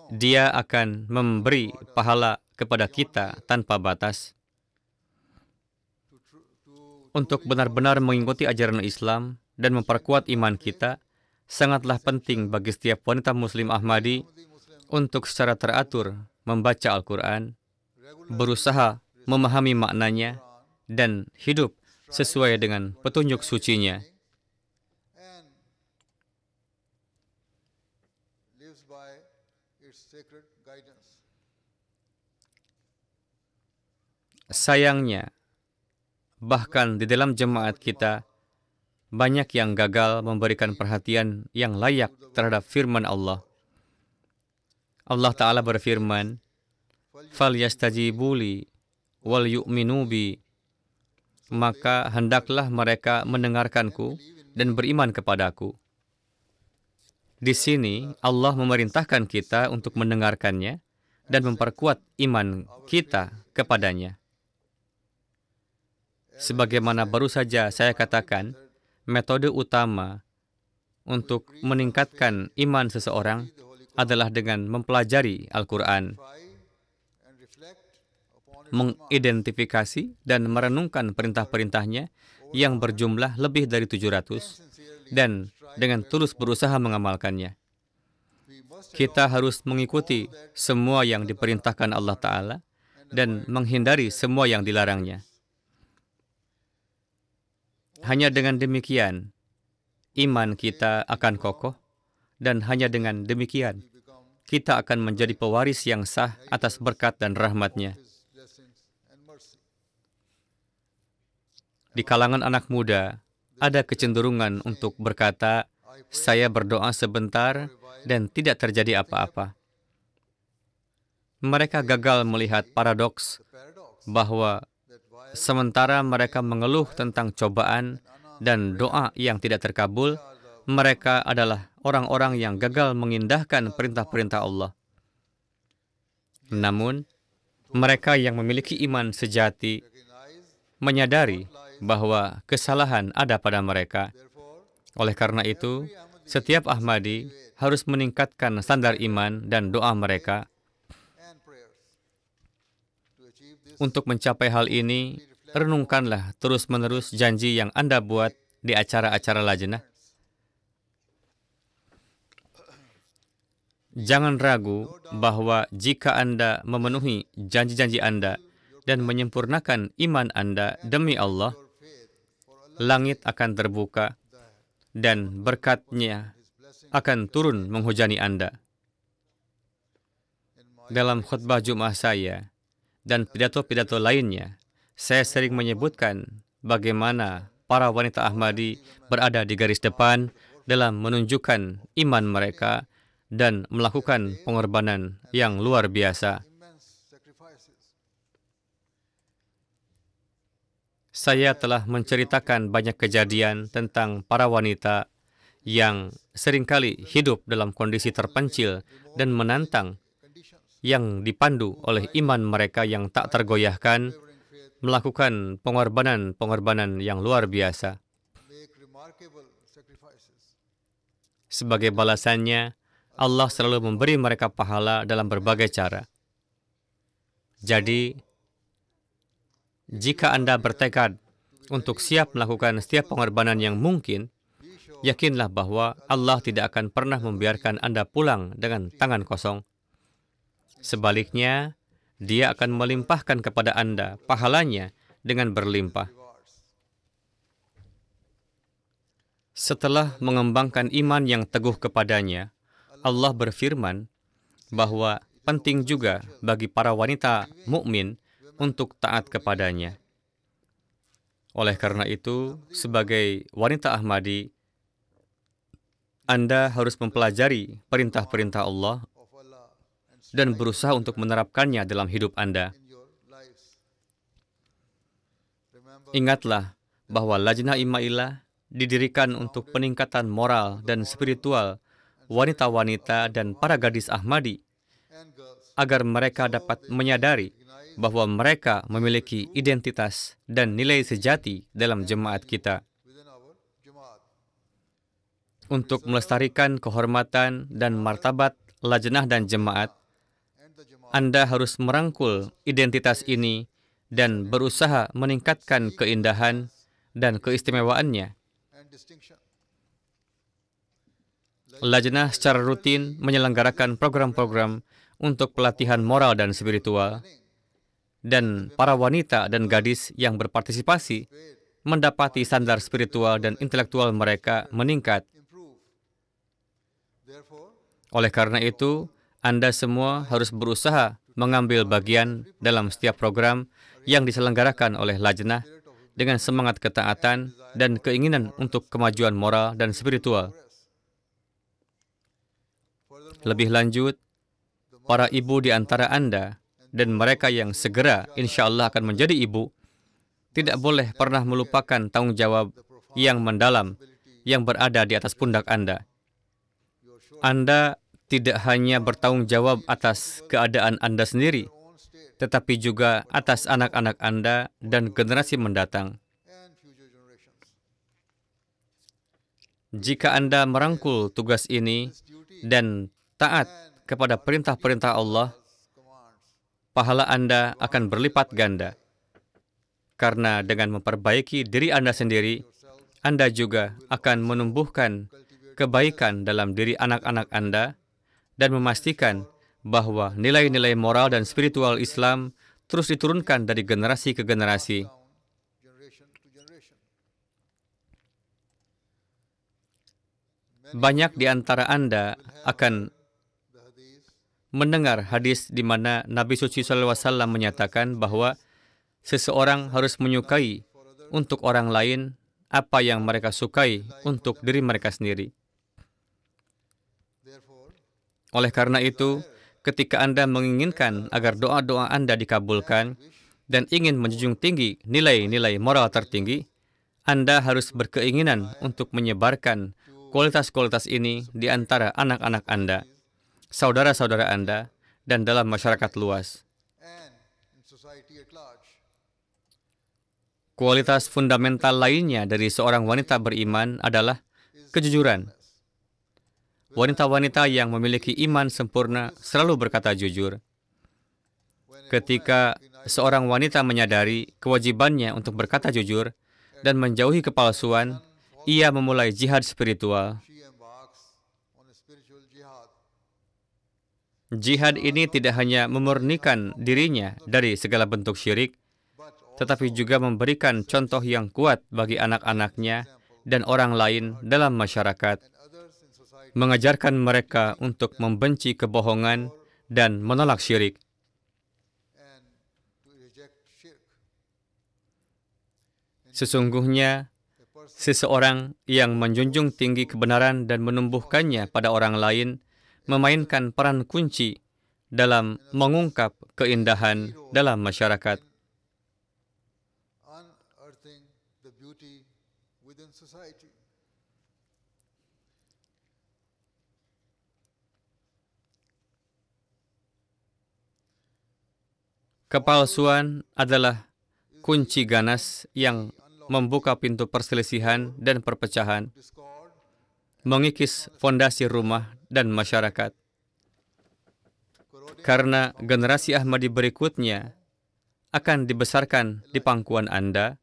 Dia akan memberi pahala kepada kita tanpa batas. Untuk benar-benar mengikuti ajaran Islam dan memperkuat iman kita, sangatlah penting bagi setiap wanita Muslim Ahmadi untuk secara teratur membaca Al-Quran, berusaha memahami maknanya, dan hidup sesuai dengan petunjuk sucinya. Sayangnya, bahkan di dalam jemaat kita, banyak yang gagal memberikan perhatian yang layak terhadap firman Allah. Allah Ta'ala berfirman, فَلْيَسْتَجِيبُوا لِي وَلْيُؤْمِنُوا بِي. Maka hendaklah mereka mendengarkanku dan beriman kepadaku. Di sini, Allah memerintahkan kita untuk mendengarkannya dan memperkuat iman kita kepadanya. Sebagaimana baru saja saya katakan, metode utama untuk meningkatkan iman seseorang adalah dengan mempelajari Al-Quran, mengidentifikasi dan merenungkan perintah-perintahnya yang berjumlah lebih dari 700, dan dengan tulus berusaha mengamalkannya. Kita harus mengikuti semua yang diperintahkan Allah Ta'ala dan menghindari semua yang dilarangnya. Hanya dengan demikian, iman kita akan kokoh, dan hanya dengan demikian, kita akan menjadi pewaris yang sah atas berkat dan rahmat-Nya. Di kalangan anak muda, ada kecenderungan untuk berkata, saya berdoa sebentar dan tidak terjadi apa-apa. Mereka gagal melihat paradoks bahwa sementara mereka mengeluh tentang cobaan dan doa yang tidak terkabul, mereka adalah orang-orang yang gagal mengindahkan perintah-perintah Allah. Namun, mereka yang memiliki iman sejati menyadari bahwa kesalahan ada pada mereka. Oleh karena itu, setiap Ahmadi harus meningkatkan standar iman dan doa mereka. Untuk mencapai hal ini, renungkanlah terus-menerus janji yang Anda buat di acara-acara lajnah. Jangan ragu bahwa jika Anda memenuhi janji-janji Anda dan menyempurnakan iman Anda demi Allah, langit akan terbuka dan berkat-Nya akan turun menghujani Anda. Dalam khutbah Jum'ah saya dan pidato-pidato lainnya, saya sering menyebutkan bagaimana para wanita Ahmadi berada di garis depan dalam menunjukkan iman mereka dan melakukan pengorbanan yang luar biasa. Saya telah menceritakan banyak kejadian tentang para wanita yang seringkali hidup dalam kondisi terpencil dan menantang, yang dipandu oleh iman mereka yang tak tergoyahkan, melakukan pengorbanan-pengorbanan yang luar biasa. Sebagai balasannya, Allah selalu memberi mereka pahala dalam berbagai cara. Jadi, jika Anda bertekad untuk siap melakukan setiap pengorbanan yang mungkin, yakinlah bahwa Allah tidak akan pernah membiarkan Anda pulang dengan tangan kosong. Sebaliknya, Dia akan melimpahkan kepada Anda pahalanya dengan berlimpah. Setelah mengembangkan iman yang teguh kepadanya, Allah berfirman bahwa penting juga bagi para wanita mukmin untuk taat kepadanya. Oleh karena itu, sebagai wanita Ahmadi, Anda harus mempelajari perintah-perintah Allah dan berusaha untuk menerapkannya dalam hidup Anda. Ingatlah bahwa Lajnah Imailah didirikan untuk peningkatan moral dan spiritual wanita-wanita dan para gadis Ahmadi, agar mereka dapat menyadari bahwa mereka memiliki identitas dan nilai sejati dalam jemaat kita. Untuk melestarikan kehormatan dan martabat lajnah dan jemaat, Anda harus merangkul identitas ini dan berusaha meningkatkan keindahan dan keistimewaannya. Lajnah secara rutin menyelenggarakan program-program untuk pelatihan moral dan spiritual, dan para wanita dan gadis yang berpartisipasi mendapati standar spiritual dan intelektual mereka meningkat. Oleh karena itu, Anda semua harus berusaha mengambil bagian dalam setiap program yang diselenggarakan oleh Lajnah dengan semangat ketaatan dan keinginan untuk kemajuan moral dan spiritual. Lebih lanjut, para ibu di antara Anda dan mereka yang segera insya Allah akan menjadi ibu, tidak boleh pernah melupakan tanggung jawab yang mendalam yang berada di atas pundak Anda. Anda tidak hanya bertanggung jawab atas keadaan Anda sendiri, tetapi juga atas anak-anak Anda dan generasi mendatang. Jika Anda merangkul tugas ini dan taat kepada perintah-perintah Allah, pahala Anda akan berlipat ganda. Karena dengan memperbaiki diri Anda sendiri, Anda juga akan menumbuhkan kebaikan dalam diri anak-anak Anda dan memastikan bahwa nilai-nilai moral dan spiritual Islam terus diturunkan dari generasi ke generasi. Banyak di antara Anda akan mendengar hadis di mana Nabi Suci SAW menyatakan bahwa seseorang harus menyukai untuk orang lain apa yang mereka sukai untuk diri mereka sendiri. Oleh karena itu, ketika Anda menginginkan agar doa-doa Anda dikabulkan dan ingin menjunjung tinggi nilai-nilai moral tertinggi, Anda harus berkeinginan untuk menyebarkan kualitas-kualitas ini di antara anak-anak Anda, saudara-saudara Anda, dan dalam masyarakat luas. Kualitas fundamental lainnya dari seorang wanita beriman adalah kejujuran. Wanita-wanita yang memiliki iman sempurna selalu berkata jujur. Ketika seorang wanita menyadari kewajibannya untuk berkata jujur dan menjauhi kepalsuan, ia memulai jihad spiritual. she embarks on a spiritual jihad. Jihad ini tidak hanya memurnikan dirinya dari segala bentuk syirik, tetapi juga memberikan contoh yang kuat bagi anak-anaknya dan orang lain dalam masyarakat, Others in society mengajarkan mereka untuk membenci kebohongan dan menolak syirik. and to reject shirk. Sesungguhnya, seseorang yang menjunjung tinggi kebenaran dan menumbuhkannya pada orang lain memainkan peran kunci dalam mengungkap keindahan dalam masyarakat. Unearthing the beauty within society. Kepalsuan adalah kunci ganas yang membuka pintu perselisihan dan perpecahan, Discord mengikis fondasi rumah dan masyarakat. Karena generasi Ahmadi berikutnya akan dibesarkan di pangkuan Anda,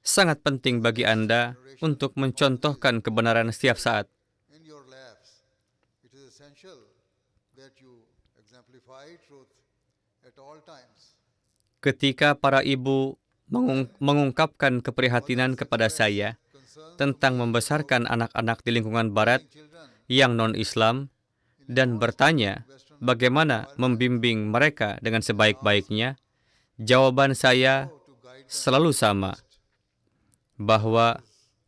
sangat penting bagi Anda untuk mencontohkan kebenaran setiap saat. in your lives. It is essential that you exemplify truth at all times. Ketika para ibu mengungkapkan keprihatinan kepada saya tentang membesarkan anak-anak di lingkungan barat yang non-Islam dan bertanya bagaimana membimbing mereka dengan sebaik-baiknya, jawaban saya selalu sama, bahwa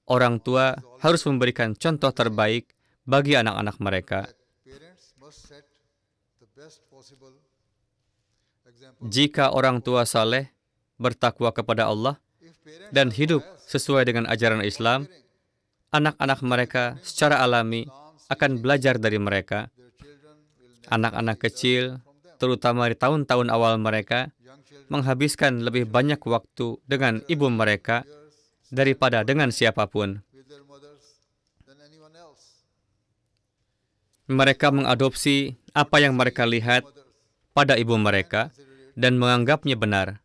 orang tua harus memberikan contoh terbaik bagi anak-anak mereka. Parents must set the best possible example. Jika orang tua saleh, bertakwa kepada Allah, If parents dan hidup sesuai dengan ajaran Islam, anak-anak mereka secara alami akan belajar dari mereka. their children will Anak-anak kecil, terutama di tahun-tahun awal mereka, menghabiskan lebih banyak waktu dengan ibu mereka daripada dengan siapapun. with their mothers than anyone else. Mereka mengadopsi apa yang mereka lihat pada ibu mereka dan menganggapnya benar.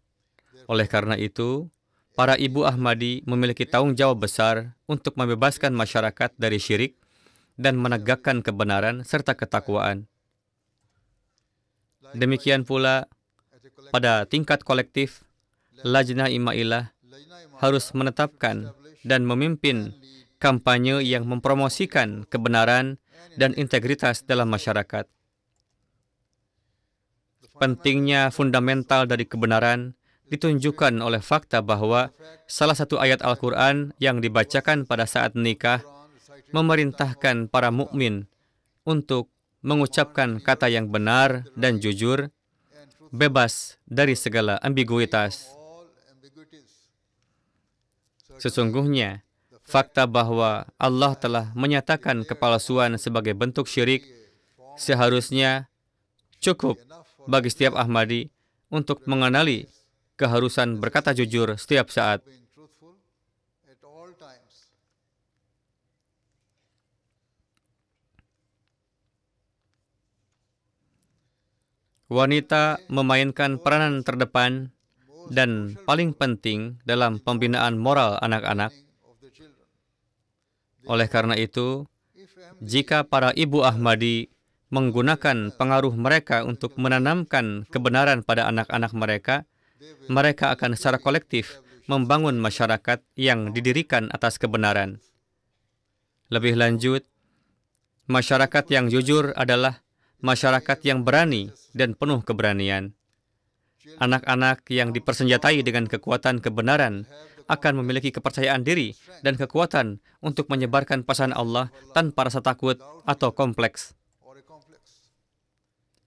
Oleh karena itu, para ibu Ahmadi memiliki tanggung jawab besar untuk membebaskan masyarakat dari syirik dan menegakkan kebenaran serta ketakwaan. Demikian pula, pada tingkat kolektif, Lajnah Imailah harus menetapkan dan memimpin kampanye yang mempromosikan kebenaran dan integritas dalam masyarakat. Pentingnya fundamental dari kebenaran ditunjukkan oleh fakta bahwa salah satu ayat Al-Quran yang dibacakan pada saat nikah memerintahkan para mukmin untuk mengucapkan kata yang benar dan jujur, bebas dari segala ambiguitas. All ambiguities. Sesungguhnya, fakta bahwa Allah telah menyatakan kepalsuan sebagai bentuk syirik seharusnya cukup bagi setiap Ahmadi untuk mengenali keharusan berkata jujur setiap saat. Being truthful at all times. Wanita memainkan peranan terdepan dan paling penting dalam pembinaan moral anak-anak. Of the children. Oleh karena itu, If jika para ibu Ahmadi menggunakan pengaruh mereka untuk menanamkan kebenaran pada anak-anak mereka, mereka akan secara kolektif membangun masyarakat yang didirikan atas kebenaran. Lebih lanjut, masyarakat yang jujur adalah masyarakat yang berani dan penuh keberanian. Anak-anak yang dipersenjatai dengan kekuatan kebenaran akan memiliki kepercayaan diri dan kekuatan untuk menyebarkan pesan Allah tanpa rasa takut atau kompleks. or a complex.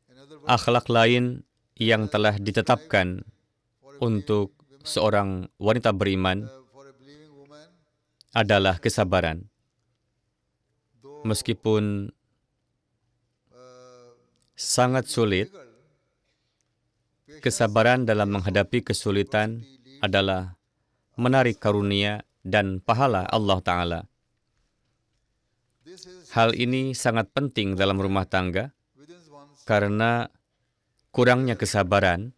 In other words, Akhlak lain yang telah ditetapkan untuk seorang wanita beriman for a believing woman, adalah kesabaran. Meskipun sangat sulit, kesabaran dalam menghadapi kesulitan adalah menarik karunia dan pahala Allah Ta'ala. Hal ini sangat penting dalam rumah tangga karena kurangnya kesabaran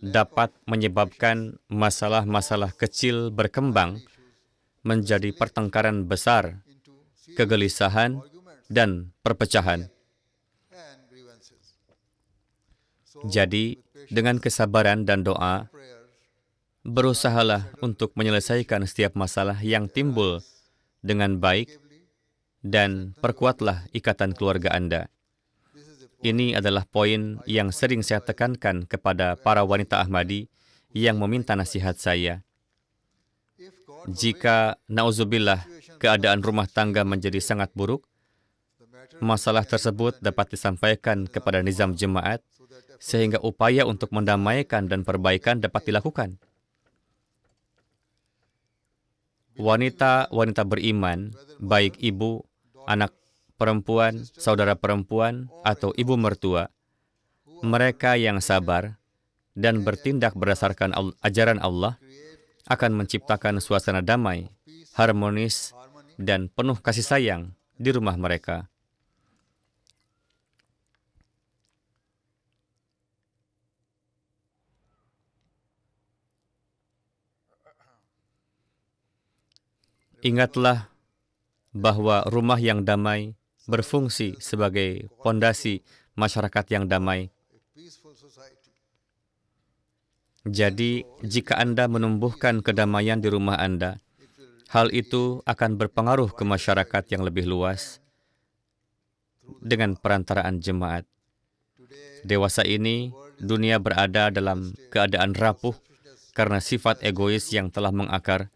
dapat menyebabkan masalah-masalah kecil berkembang menjadi pertengkaran besar, kegelisahan, dan perpecahan. Jadi, dengan kesabaran dan doa, berusahalah untuk menyelesaikan setiap masalah yang timbul dengan baik dan perkuatlah ikatan keluarga Anda. Ini adalah poin yang sering saya tekankan kepada para wanita Ahmadi yang meminta nasihat saya. Jika, na'udzubillah, keadaan rumah tangga menjadi sangat buruk, masalah tersebut dapat disampaikan kepada nizam jemaat, sehingga upaya untuk mendamaikan dan perbaikan dapat dilakukan. Wanita-wanita beriman, baik ibu, anak perempuan, saudara perempuan, atau ibu mertua, mereka yang sabar dan bertindak berdasarkan ajaran Allah akan menciptakan suasana damai, harmonis, dan penuh kasih sayang di rumah mereka. Ingatlah bahwa rumah yang damai berfungsi sebagai pondasi masyarakat yang damai. Jadi, jika Anda menumbuhkan kedamaian di rumah Anda, hal itu akan berpengaruh ke masyarakat yang lebih luas dengan perantaraan jemaat. Dewasa ini, dunia berada dalam keadaan rapuh karena sifat egois yang telah mengakar.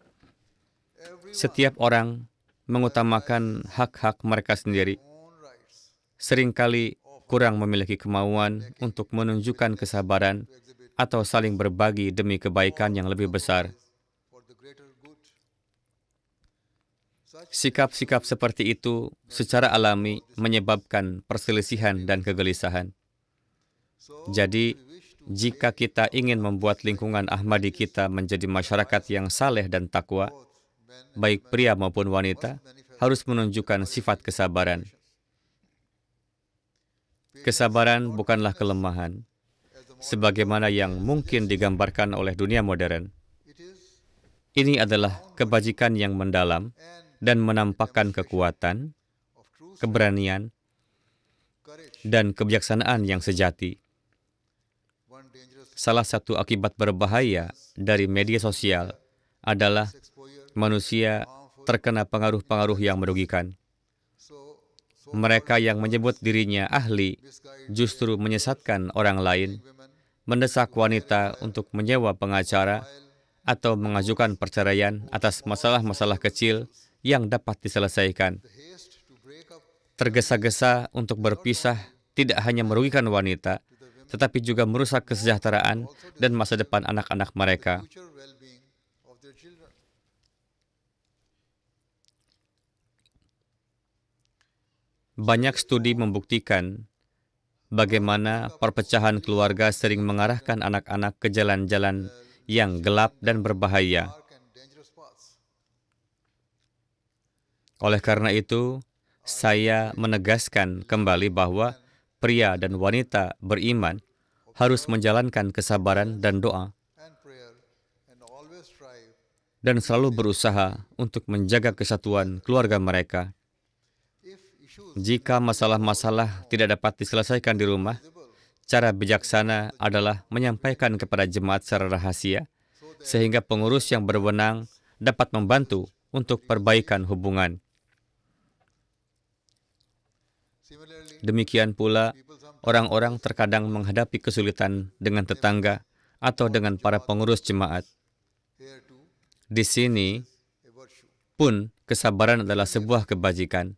Setiap orang mengutamakan hak-hak mereka sendiri. Seringkali kurang memiliki kemauan untuk menunjukkan kesabaran atau saling berbagi demi kebaikan yang lebih besar. Sikap-sikap seperti itu secara alami menyebabkan perselisihan dan kegelisahan. Jadi, jika kita ingin membuat lingkungan Ahmadi kita menjadi masyarakat yang saleh dan takwa, baik pria maupun wanita, harus menunjukkan sifat kesabaran. Kesabaran bukanlah kelemahan, sebagaimana yang mungkin digambarkan oleh dunia modern. Ini adalah kebajikan yang mendalam dan menampakkan kekuatan, keberanian, dan kebijaksanaan yang sejati. Salah satu akibat berbahaya dari media sosial adalah manusia terkena pengaruh-pengaruh yang merugikan. Mereka yang menyebut dirinya ahli justru menyesatkan orang lain, mendesak wanita untuk menyewa pengacara atau mengajukan perceraian atas masalah-masalah kecil yang dapat diselesaikan. Tergesa-gesa untuk berpisah tidak hanya merugikan wanita, tetapi juga merusak kesejahteraan dan masa depan anak-anak mereka. Banyak studi membuktikan bagaimana perpecahan keluarga sering mengarahkan anak-anak ke jalan-jalan yang gelap dan berbahaya. Oleh karena itu, saya menegaskan kembali bahwa pria dan wanita beriman harus menjalankan kesabaran dan doa, dan selalu berusaha untuk menjaga kesatuan keluarga mereka. Jika masalah-masalah tidak dapat diselesaikan di rumah, cara bijaksana adalah menyampaikan kepada jemaat secara rahasia, sehingga pengurus yang berwenang dapat membantu untuk perbaikan hubungan. Demikian pula, orang-orang terkadang menghadapi kesulitan dengan tetangga atau dengan para pengurus jemaat. Di sini pun kesabaran adalah sebuah kebajikan.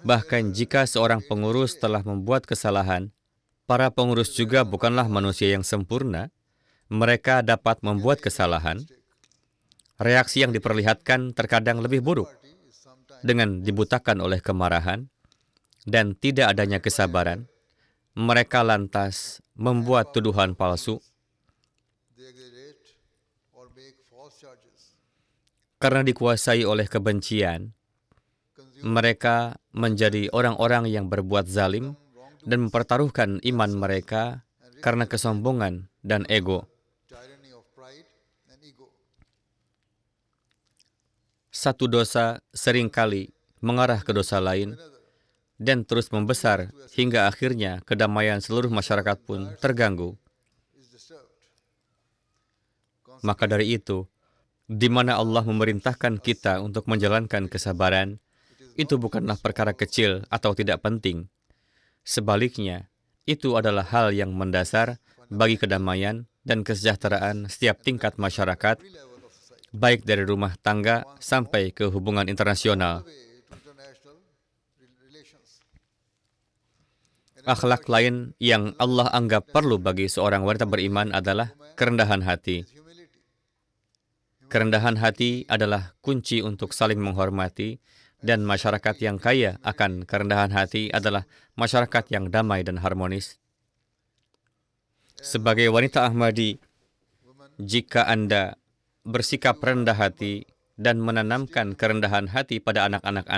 Bahkan jika seorang pengurus telah membuat kesalahan, para pengurus juga bukanlah manusia yang sempurna. Mereka dapat membuat kesalahan. Reaksi yang diperlihatkan terkadang lebih buruk, dengan dibutakan oleh kemarahan dan tidak adanya kesabaran. Mereka lantas membuat tuduhan palsu. Karena dikuasai oleh kebencian, mereka menjadi orang-orang yang berbuat zalim dan mempertaruhkan iman mereka karena kesombongan dan ego. tyranny of pride and ego. Satu dosa seringkali mengarah ke dosa lain dan terus membesar hingga akhirnya kedamaian seluruh masyarakat pun terganggu. Is disturbed. Maka dari itu, di mana Allah memerintahkan kita untuk menjalankan kesabaran, itu bukanlah perkara kecil atau tidak penting. Sebaliknya, itu adalah hal yang mendasar bagi kedamaian dan kesejahteraan setiap tingkat masyarakat, baik dari rumah tangga sampai ke hubungan internasional. Way to international relations. Akhlak lain yang Allah anggap perlu bagi seorang wanita beriman adalah kerendahan hati. Humility. Kerendahan hati adalah kunci untuk saling menghormati, dan masyarakat yang kaya akan kerendahan hati adalah masyarakat yang damai dan harmonis. Sebagai wanita Ahmadi, jika Anda bersikap rendah hati dan menanamkan kerendahan hati pada anak-anak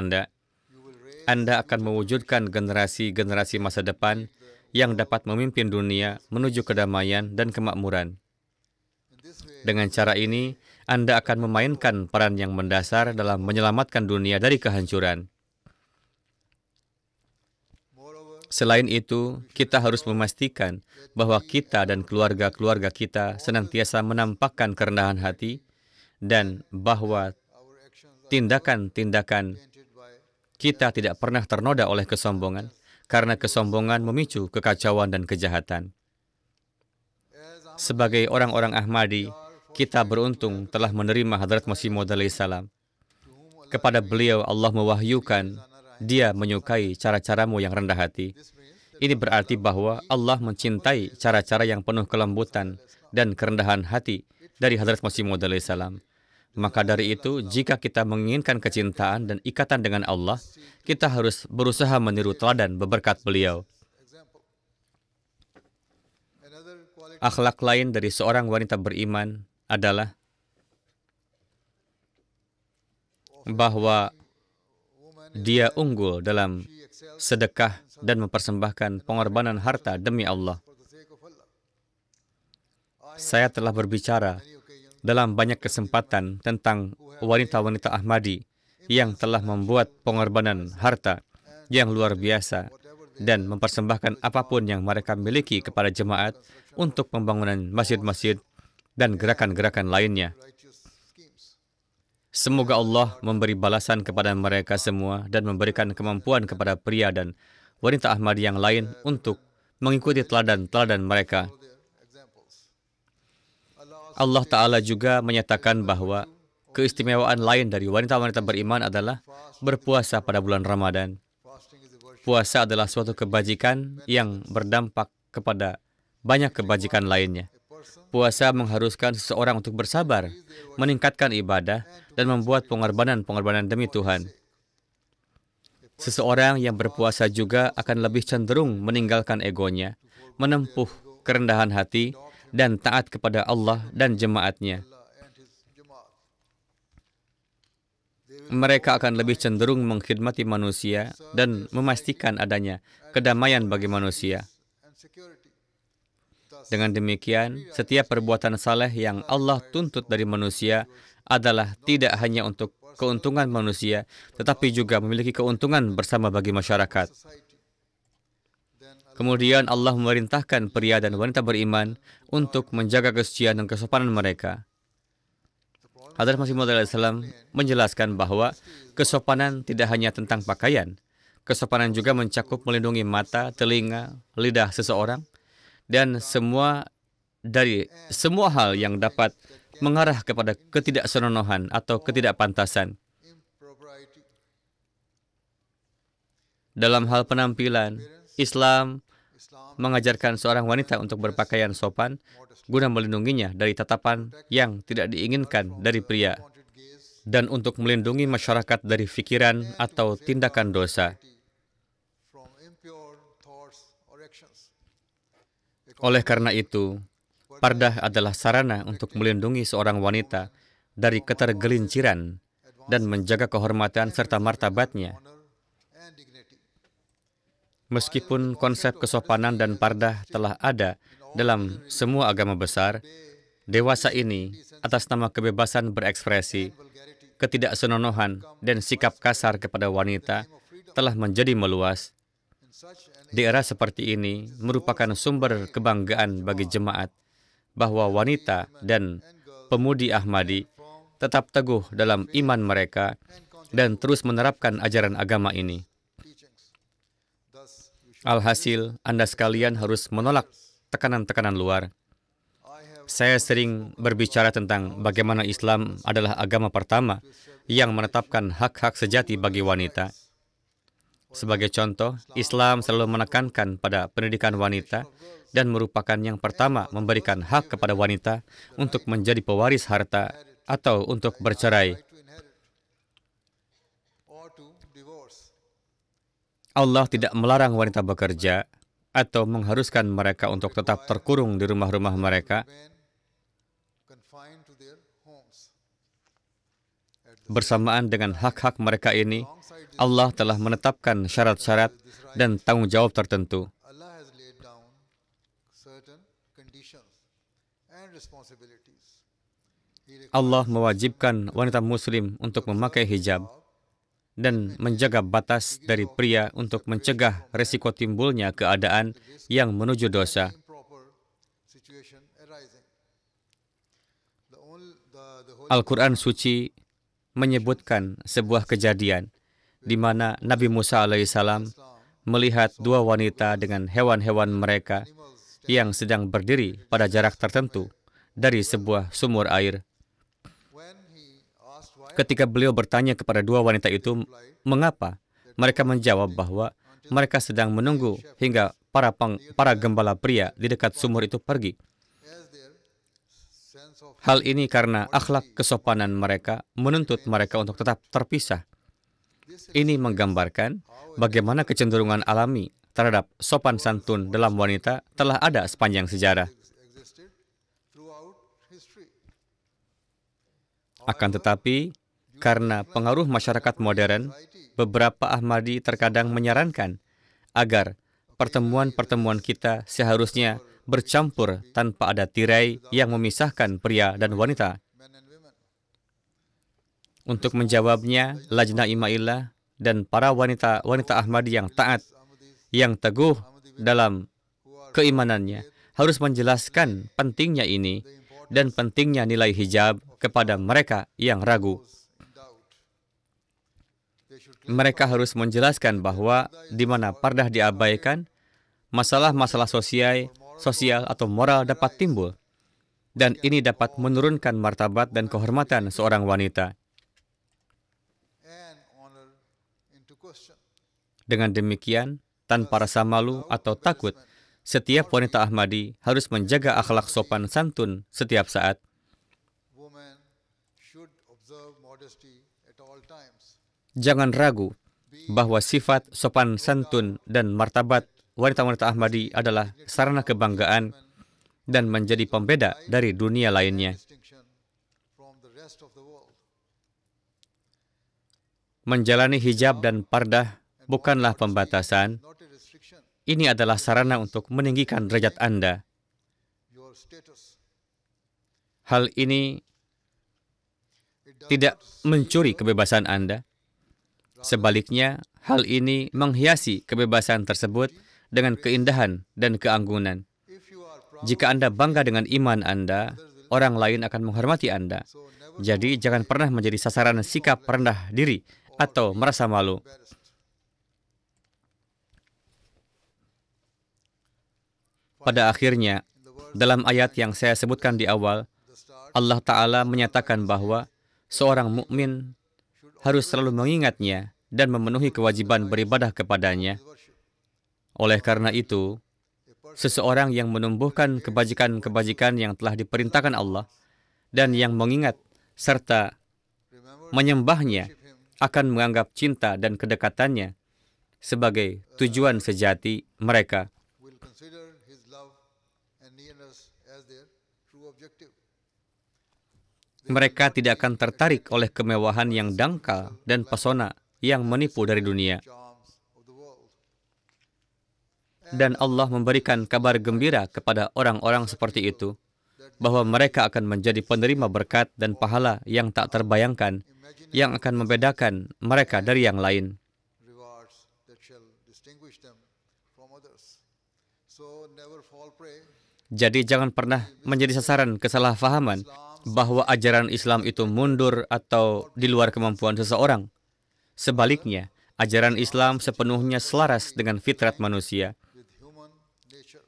Anda akan mewujudkan generasi-generasi masa depan yang dapat memimpin dunia menuju kedamaian dan kemakmuran. Dengan cara ini, Anda akan memainkan peran yang mendasar dalam menyelamatkan dunia dari kehancuran. Selain itu, kita harus memastikan bahwa kita dan keluarga-keluarga kita senantiasa menampakkan kerendahan hati dan bahwa tindakan-tindakan kita tidak pernah ternoda oleh kesombongan, karena kesombongan memicu kekacauan dan kejahatan. Sebagai orang-orang Ahmadi, kita beruntung telah menerima Hadrat Masih Maud alaihissalam. Kepada beliau Allah mewahyukan, Dia menyukai cara-caramu yang rendah hati. Ini berarti bahwa Allah mencintai cara-cara yang penuh kelembutan dan kerendahan hati dari Hadrat Masih Maud alaihissalam. Maka dari itu, jika kita menginginkan kecintaan dan ikatan dengan Allah, kita harus berusaha meniru teladan beberkat beliau. Akhlak lain dari seorang wanita beriman adalah bahwa dia unggul dalam sedekah dan mempersembahkan pengorbanan harta demi Allah. Saya telah berbicara dalam banyak kesempatan tentang wanita-wanita Ahmadi yang telah membuat pengorbanan harta yang luar biasa dan mempersembahkan apapun yang mereka miliki kepada jemaat untuk pembangunan masjid-masjid dan gerakan-gerakan lainnya. Semoga Allah memberi balasan kepada mereka semua dan memberikan kemampuan kepada pria dan wanita Ahmadi yang lain untuk mengikuti teladan-teladan mereka. Allah Ta'ala juga menyatakan bahwa keistimewaan lain dari wanita-wanita beriman adalah berpuasa pada bulan Ramadan. Puasa adalah suatu kebajikan yang berdampak kepada banyak kebajikan lainnya. Puasa mengharuskan seseorang untuk bersabar, meningkatkan ibadah, dan membuat pengorbanan-pengorbanan demi Tuhan. Seseorang yang berpuasa juga akan lebih cenderung meninggalkan egonya, menempuh kerendahan hati, dan taat kepada Allah dan jemaatnya. Mereka akan lebih cenderung mengkhidmati manusia dan memastikan adanya kedamaian bagi manusia. Dengan demikian, setiap perbuatan saleh yang Allah tuntut dari manusia adalah tidak hanya untuk keuntungan manusia, tetapi juga memiliki keuntungan bersama bagi masyarakat. Kemudian Allah memerintahkan pria dan wanita beriman untuk menjaga kesucian dan kesopanan mereka. Hadrat Masih Maud alaihissalam menjelaskan bahwa kesopanan tidak hanya tentang pakaian. Kesopanan juga mencakup melindungi mata, telinga, lidah seseorang, dan semua hal yang dapat mengarah kepada ketidaksenonohan atau ketidakpantasan. Dalam hal penampilan, Islam mengajarkan seorang wanita untuk berpakaian sopan guna melindunginya dari tatapan yang tidak diinginkan dari pria dan untuk melindungi masyarakat dari pikiran atau tindakan dosa. Oleh karena itu, pardah adalah sarana untuk melindungi seorang wanita dari ketergelinciran dan menjaga kehormatan serta martabatnya. Meskipun konsep kesopanan dan pardah telah ada dalam semua agama besar, dewasa ini atas nama kebebasan berekspresi, ketidaksenonohan, dan sikap kasar kepada wanita telah menjadi meluas. Di era seperti ini merupakan sumber kebanggaan bagi jemaat bahwa wanita dan pemudi Ahmadi tetap teguh dalam iman mereka dan terus menerapkan ajaran agama ini. Alhasil, Anda sekalian harus menolak tekanan-tekanan luar. Saya sering berbicara tentang bagaimana Islam adalah agama pertama yang menetapkan hak-hak sejati bagi wanita. Sebagai contoh, Islam selalu menekankan pada pendidikan wanita dan merupakan yang pertama memberikan hak kepada wanita untuk menjadi pewaris harta atau untuk bercerai. Allah tidak melarang wanita bekerja atau mengharuskan mereka untuk tetap terkurung di rumah-rumah mereka. Bersamaan dengan hak-hak mereka ini, Allah telah menetapkan syarat-syarat dan tanggung jawab tertentu. Allah mewajibkan wanita muslim untuk memakai hijab dan menjaga batas dari pria untuk mencegah resiko timbulnya keadaan yang menuju dosa. Al-Quran suci menyebutkan sebuah kejadian di mana Nabi Musa alaihissalam melihat dua wanita dengan hewan-hewan mereka yang sedang berdiri pada jarak tertentu dari sebuah sumur air. Ketika beliau bertanya kepada dua wanita itu, mengapa? Mereka menjawab bahwa mereka sedang menunggu hingga para gembala pria di dekat sumur itu pergi. Hal ini karena akhlak kesopanan mereka menuntut mereka untuk tetap terpisah. Ini menggambarkan bagaimana kecenderungan alami terhadap sopan santun dalam wanita telah ada sepanjang sejarah. Akan tetapi, karena pengaruh masyarakat modern, beberapa Ahmadi terkadang menyarankan agar pertemuan-pertemuan kita seharusnya bercampur tanpa ada tirai yang memisahkan pria dan wanita. Untuk menjawabnya, Lajnah Imailah dan para wanita Ahmadi yang taat, yang teguh dalam keimanannya, harus menjelaskan pentingnya ini dan pentingnya nilai hijab kepada mereka yang ragu. Mereka harus menjelaskan bahwa di mana pardah diabaikan, masalah-masalah sosial atau moral dapat timbul, dan ini dapat menurunkan martabat dan kehormatan seorang wanita. Dengan demikian, tanpa rasa malu atau takut, setiap wanita Ahmadi harus menjaga akhlak sopan santun setiap saat. Jangan ragu bahwa sifat sopan santun dan martabat wanita-wanita Ahmadi adalah sarana kebanggaan dan menjadi pembeda dari dunia lainnya. Menjalani hijab dan pardah bukanlah pembatasan. Ini adalah sarana untuk meninggikan derajat Anda. Hal ini tidak mencuri kebebasan Anda. Sebaliknya, hal ini menghiasi kebebasan tersebut dengan keindahan dan keanggunan. Jika Anda bangga dengan iman Anda, orang lain akan menghormati Anda. Jadi, jangan pernah menjadi sasaran sikap rendah diri atau merasa malu. Pada akhirnya, dalam ayat yang saya sebutkan di awal, Allah Ta'ala menyatakan bahwa seorang mukmin harus selalu mengingatnya dan memenuhi kewajiban beribadah kepadanya. Oleh karena itu, seseorang yang menumbuhkan kebajikan-kebajikan yang telah diperintahkan Allah dan yang mengingat serta menyembahnya akan menganggap cinta dan kedekatannya sebagai tujuan sejati mereka. Mereka tidak akan tertarik oleh kemewahan yang dangkal dan pesona yang menipu dari dunia. charms of the world. Dan Allah memberikan kabar gembira kepada orang-orang seperti itu, bahwa mereka akan menjadi penerima berkat dan pahala yang tak terbayangkan, yang akan membedakan mereka dari yang lain. Rewards that shall distinguish them from others. So never fall prey. Jadi jangan pernah menjadi sasaran kesalahpahaman bahwa ajaran Islam itu mundur atau di luar kemampuan seseorang. Sebaliknya, ajaran Islam sepenuhnya selaras dengan fitrat manusia. With human nature.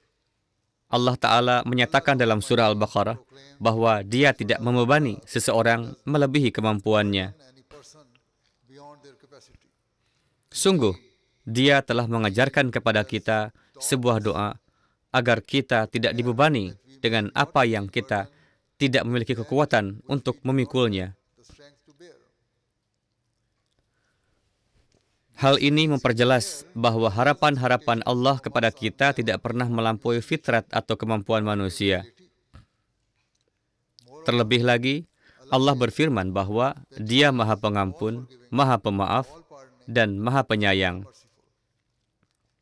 Allah Ta'ala menyatakan dalam surah Al-Baqarah bahwa Dia tidak membebani seseorang melebihi kemampuannya. Any person beyond their capacity. Sungguh, Dia telah mengajarkan kepada kita sebuah doa agar kita tidak dibebani dengan apa yang kita tidak memiliki kekuatan untuk memikulnya. The strength to bear. Hal ini memperjelas bahwa harapan-harapan Allah kepada kita tidak pernah melampaui fitrat atau kemampuan manusia. Terlebih lagi, Allah berfirman bahwa Dia Maha Pengampun, Maha Pemaaf, dan Maha Penyayang.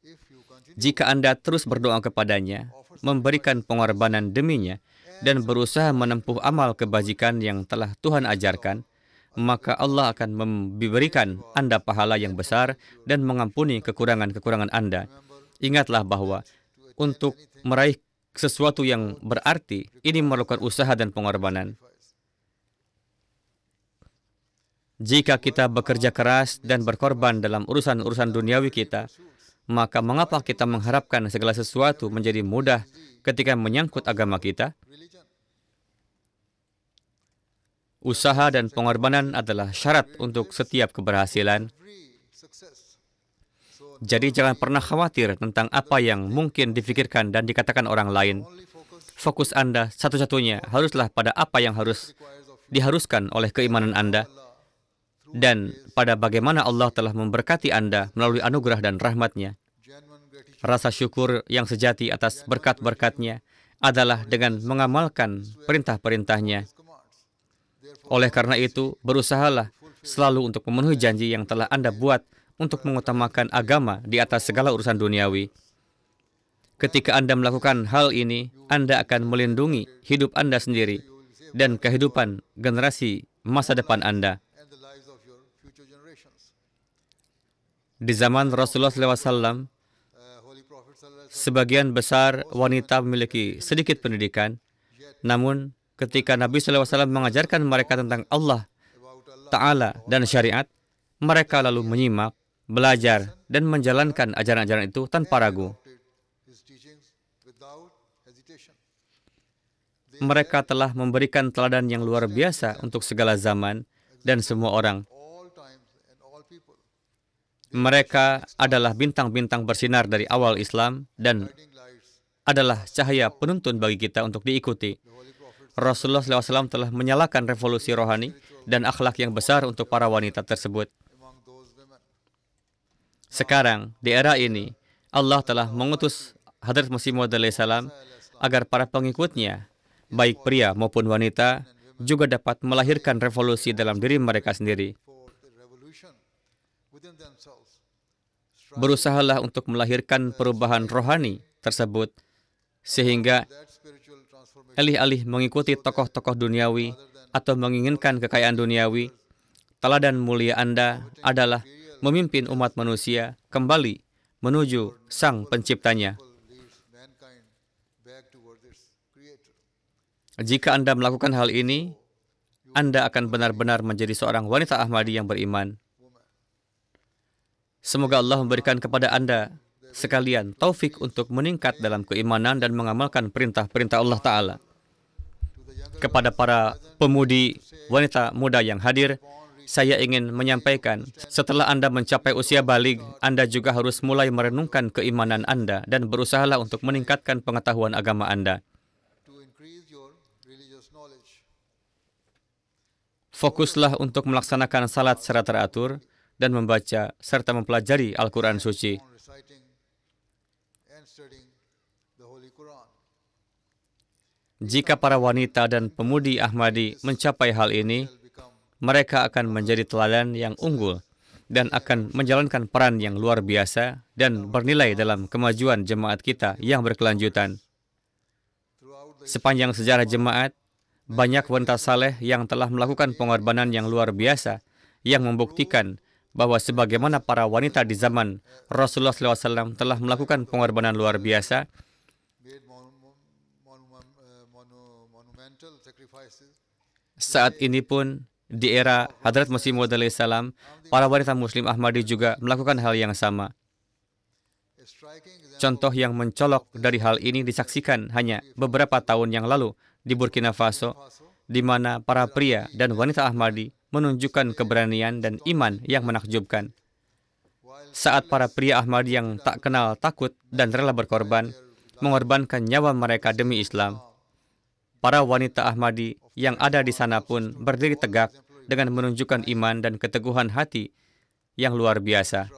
If you continue Jika Anda terus berdoa kepadanya, memberikan pengorbanan deminya, dan berusaha menempuh amal kebajikan yang telah Tuhan ajarkan, maka Allah akan memberikan Anda pahala yang besar dan mengampuni kekurangan-kekurangan Anda. Ingatlah bahwa untuk meraih sesuatu yang berarti, ini memerlukan usaha dan pengorbanan. Jika kita bekerja keras dan berkorban dalam urusan-urusan duniawi kita, maka mengapa kita mengharapkan segala sesuatu menjadi mudah ketika menyangkut agama kita? Usaha dan pengorbanan adalah syarat untuk setiap keberhasilan. Jadi jangan pernah khawatir tentang apa yang mungkin difikirkan dan dikatakan orang lain. Fokus Anda satu-satunya haruslah pada apa yang diharuskan oleh keimanan Anda, dan pada bagaimana Allah telah memberkati Anda melalui anugerah dan rahmat-Nya. Rasa syukur yang sejati atas berkat-berkat-Nya adalah dengan mengamalkan perintah-perintah-Nya. Oleh karena itu, berusahalah selalu untuk memenuhi janji yang telah Anda buat untuk mengutamakan agama di atas segala urusan duniawi. Ketika Anda melakukan hal ini, Anda akan melindungi hidup Anda sendiri dan kehidupan generasi masa depan Anda. and the lives of your future generations. Di zaman Rasulullah SAW, Holy Prophet sallallahu alaihi wasallam sebagian besar wanita memiliki sedikit pendidikan, namun ketika Nabi SAW mengajarkan mereka tentang Allah Ta'ala dan syariat, mereka lalu menyimak, belajar, dan menjalankan ajaran-ajaran itu tanpa ragu. his teachings without hesitation. Mereka telah memberikan teladan yang luar biasa untuk segala zaman dan semua orang. All times and all people. Mereka adalah bintang-bintang bersinar dari awal Islam dan Guiding lights. adalah cahaya penuntun bagi kita untuk diikuti. Rasulullah SAW telah menyalakan revolusi rohani dan akhlak yang besar untuk para wanita tersebut. Among those women. Sekarang, di era ini, Allah telah mengutus Hadrat Masih Maud alaihissalam agar para pengikutnya, baik pria maupun wanita, juga dapat melahirkan revolusi dalam diri mereka sendiri. For the revolution within themselves. Berusahalah untuk melahirkan perubahan rohani tersebut, sehingga That spiritual transformation alih-alih mengikuti tokoh-tokoh duniawi atau menginginkan kekayaan duniawi, teladan mulia Anda adalah memimpin umat manusia kembali menuju Sang Penciptanya. leads mankind back towards its creator. Jika Anda melakukan hal ini, Anda akan benar-benar menjadi seorang wanita Ahmadi yang beriman. Semoga Allah memberikan kepada Anda sekalian taufik untuk meningkat dalam keimanan dan mengamalkan perintah-perintah Allah Ta'ala. Kepada para pemudi wanita muda yang hadir, saya ingin menyampaikan, setelah Anda mencapai usia baligh, Anda juga harus mulai merenungkan keimanan Anda dan berusahalah untuk meningkatkan pengetahuan agama Anda. To increase your religious knowledge. Fokuslah untuk melaksanakan salat secara teratur dan membaca serta mempelajari Al-Quran Suci. On reciting and studying the Holy Quran. Jika para wanita dan pemudi Ahmadi mencapai hal ini, mereka akan menjadi teladan yang unggul dan akan menjalankan peran yang luar biasa dan bernilai dalam kemajuan jemaat kita yang berkelanjutan. Sepanjang sejarah jemaat, banyak wanita saleh yang telah melakukan pengorbanan yang luar biasa yang membuktikan bahwa sebagaimana para wanita di zaman Rasulullah SAW telah melakukan pengorbanan luar biasa, saat ini pun di era Hadrat Masih Maud salam, para wanita Muslim Ahmadi juga melakukan hal yang sama. Contoh yang mencolok dari hal ini disaksikan hanya beberapa tahun yang lalu di Burkina Faso, di mana para pria dan wanita Ahmadi menunjukkan keberanian dan iman yang menakjubkan. Saat para pria Ahmadi yang tak kenal takut dan rela berkorban, mengorbankan nyawa mereka demi Islam, para wanita Ahmadi yang ada di sana pun berdiri tegak dengan menunjukkan iman dan keteguhan hati yang luar biasa.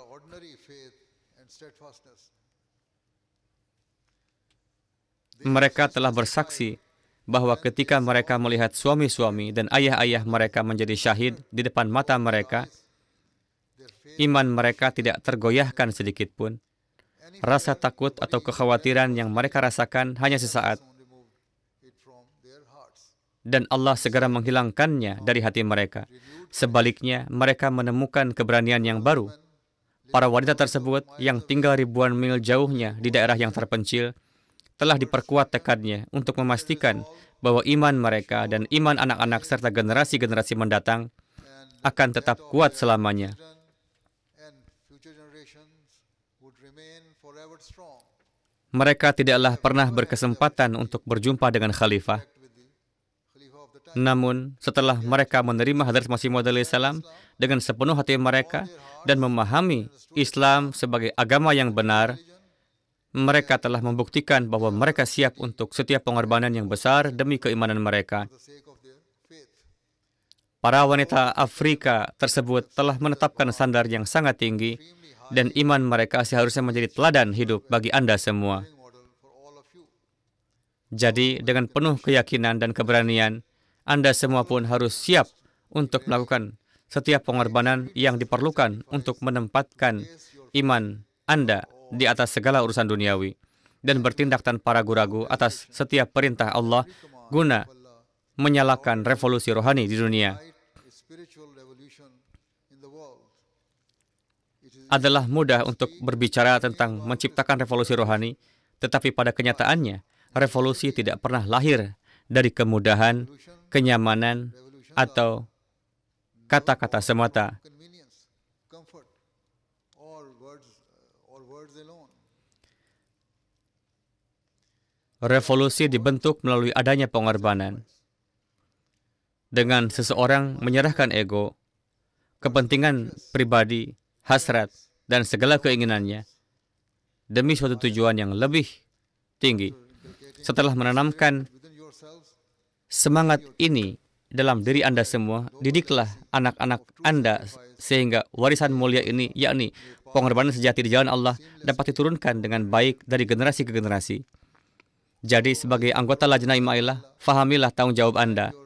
Mereka telah bersaksi bahwa ketika mereka melihat suami-suami dan ayah-ayah mereka menjadi syahid di depan mata mereka, iman mereka tidak tergoyahkan sedikit pun. Rasa takut atau kekhawatiran yang mereka rasakan hanya sesaat, dan Allah segera menghilangkannya dari hati mereka. Sebaliknya, mereka menemukan keberanian yang baru. Para wanita tersebut yang tinggal ribuan mil jauhnya di daerah yang terpencil, telah diperkuat tekadnya untuk memastikan bahwa iman mereka dan iman anak-anak serta generasi-generasi mendatang akan tetap kuat selamanya. Mereka tidaklah pernah berkesempatan untuk berjumpa dengan khalifah. Namun, setelah mereka menerima Hadrat Masih Maud salam dengan sepenuh hati mereka dan memahami Islam sebagai agama yang benar, mereka telah membuktikan bahwa mereka siap untuk setiap pengorbanan yang besar demi keimanan mereka. Para wanita Afrika tersebut telah menetapkan standar yang sangat tinggi, dan iman mereka seharusnya menjadi teladan hidup bagi Anda semua. Jadi, dengan penuh keyakinan dan keberanian, Anda semua pun harus siap untuk melakukan setiap pengorbanan yang diperlukan untuk menempatkan iman Anda di atas segala urusan duniawi dan bertindak tanpa ragu-ragu atas setiap perintah Allah guna menyalakan revolusi rohani di dunia. Adalah mudah untuk berbicara tentang menciptakan revolusi rohani, tetapi pada kenyataannya, revolusi tidak pernah lahir dari kemudahan, kenyamanan, atau kata-kata semata. Revolusi dibentuk melalui adanya pengorbanan. Dengan seseorang menyerahkan ego, kepentingan pribadi, hasrat, dan segala keinginannya demi suatu tujuan yang lebih tinggi. Setelah menanamkan semangat ini dalam diri Anda semua, didiklah anak-anak Anda sehingga warisan mulia ini, yakni pengorbanan sejati di jalan Allah, dapat diturunkan dengan baik dari generasi ke generasi. Jadi sebagai anggota Lajnah Imailah, fahamilah tanggung jawab Anda.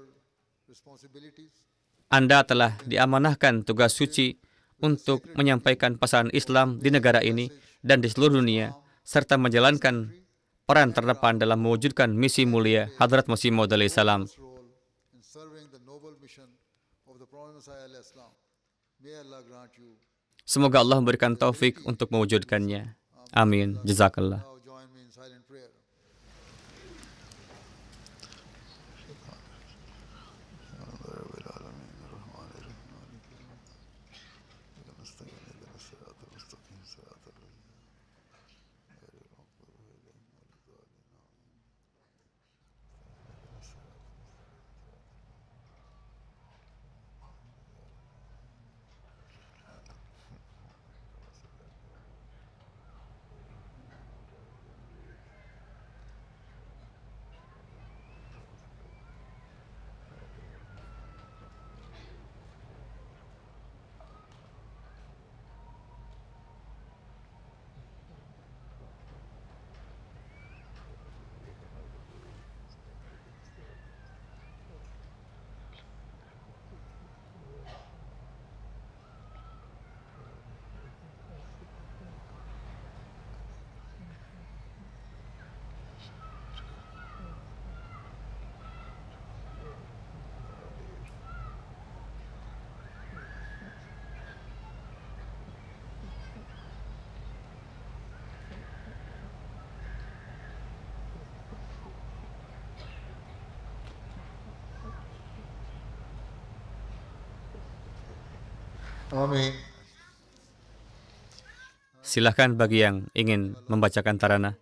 Anda telah diamanahkan tugas suci untuk menyampaikan pesan Islam di negara ini dan di seluruh dunia, serta menjalankan peran terdepan dalam mewujudkan misi mulia Hadrat Masih Maud salam. Semoga Allah memberikan taufik untuk mewujudkannya. Amin. Jazakallah. Amin. Silahkan bagi yang ingin membacakan tarana.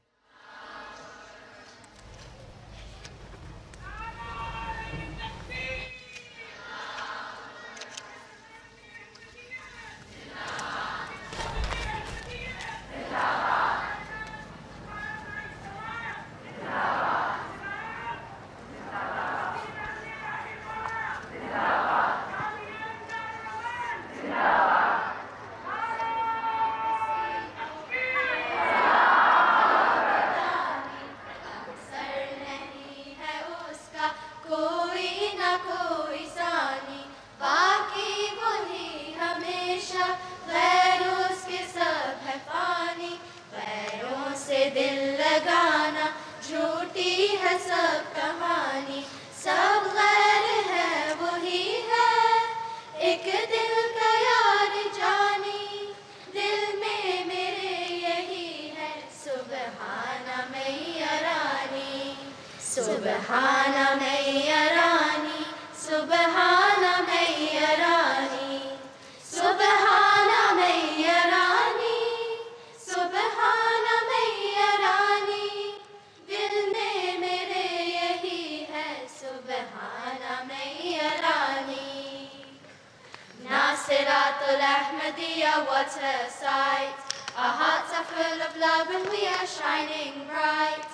Nasiratul Ahmadiyya, what a sight. Our hearts are full of love and we are shining bright,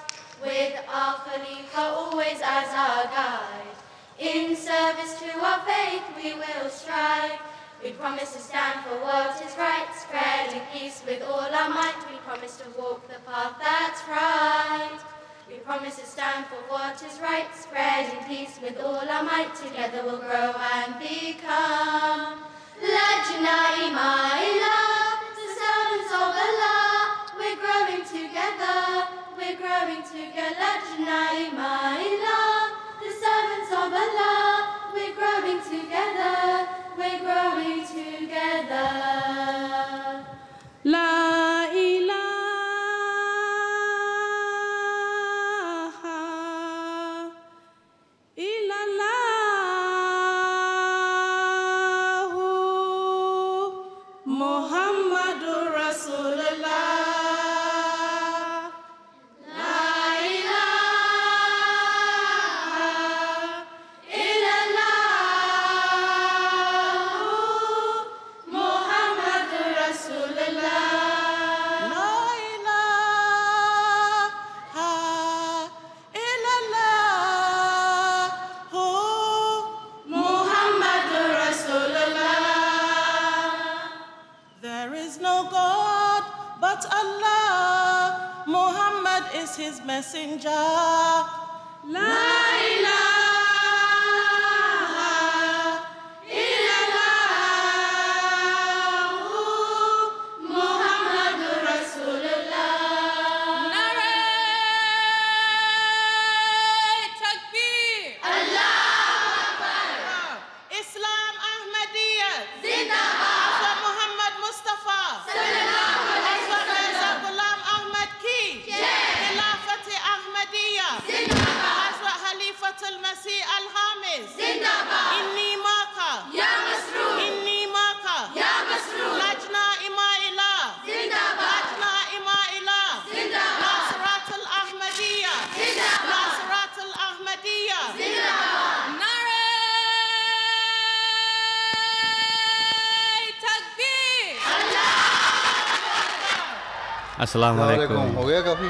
with our Khalifa always as our guide. In service to our faith we will strive. We promise to stand for what is right, spreading peace with all our might. We promise to walk the path that's right. We promise to stand for what is right, spreading peace with all our might. Together we'll grow and become Lajna Imaila, the servants of Allah. We're growing together, we're growing together. Lajna Imaila, the servants of Allah. We're growing together, we're growing together. La ilaha his messenger. La ilaha illallah Muhammadur Rasulullah. Naray Takbir. Allahu Akbar. Islam Ahmadiyya. Zindabad. Hazrat Muhammad Mustafa. Sallallahu alaihi wasallam. Ghulam Ahmad ki. Hazrat Khalifatul Masih Al-Hamis. Zindabad. Inni maka. Ya Masroor. Inni maka. Ya Masroor. Lajna Imaila. Zindabad. Lajna Imaila. Zindabad. Nasiratul Ahmadiyya. Zindabad. Nasiratul Ahmadiyya. Zindabad. Naray Takbir. Allah. Assalamualaikum. हो गया काफी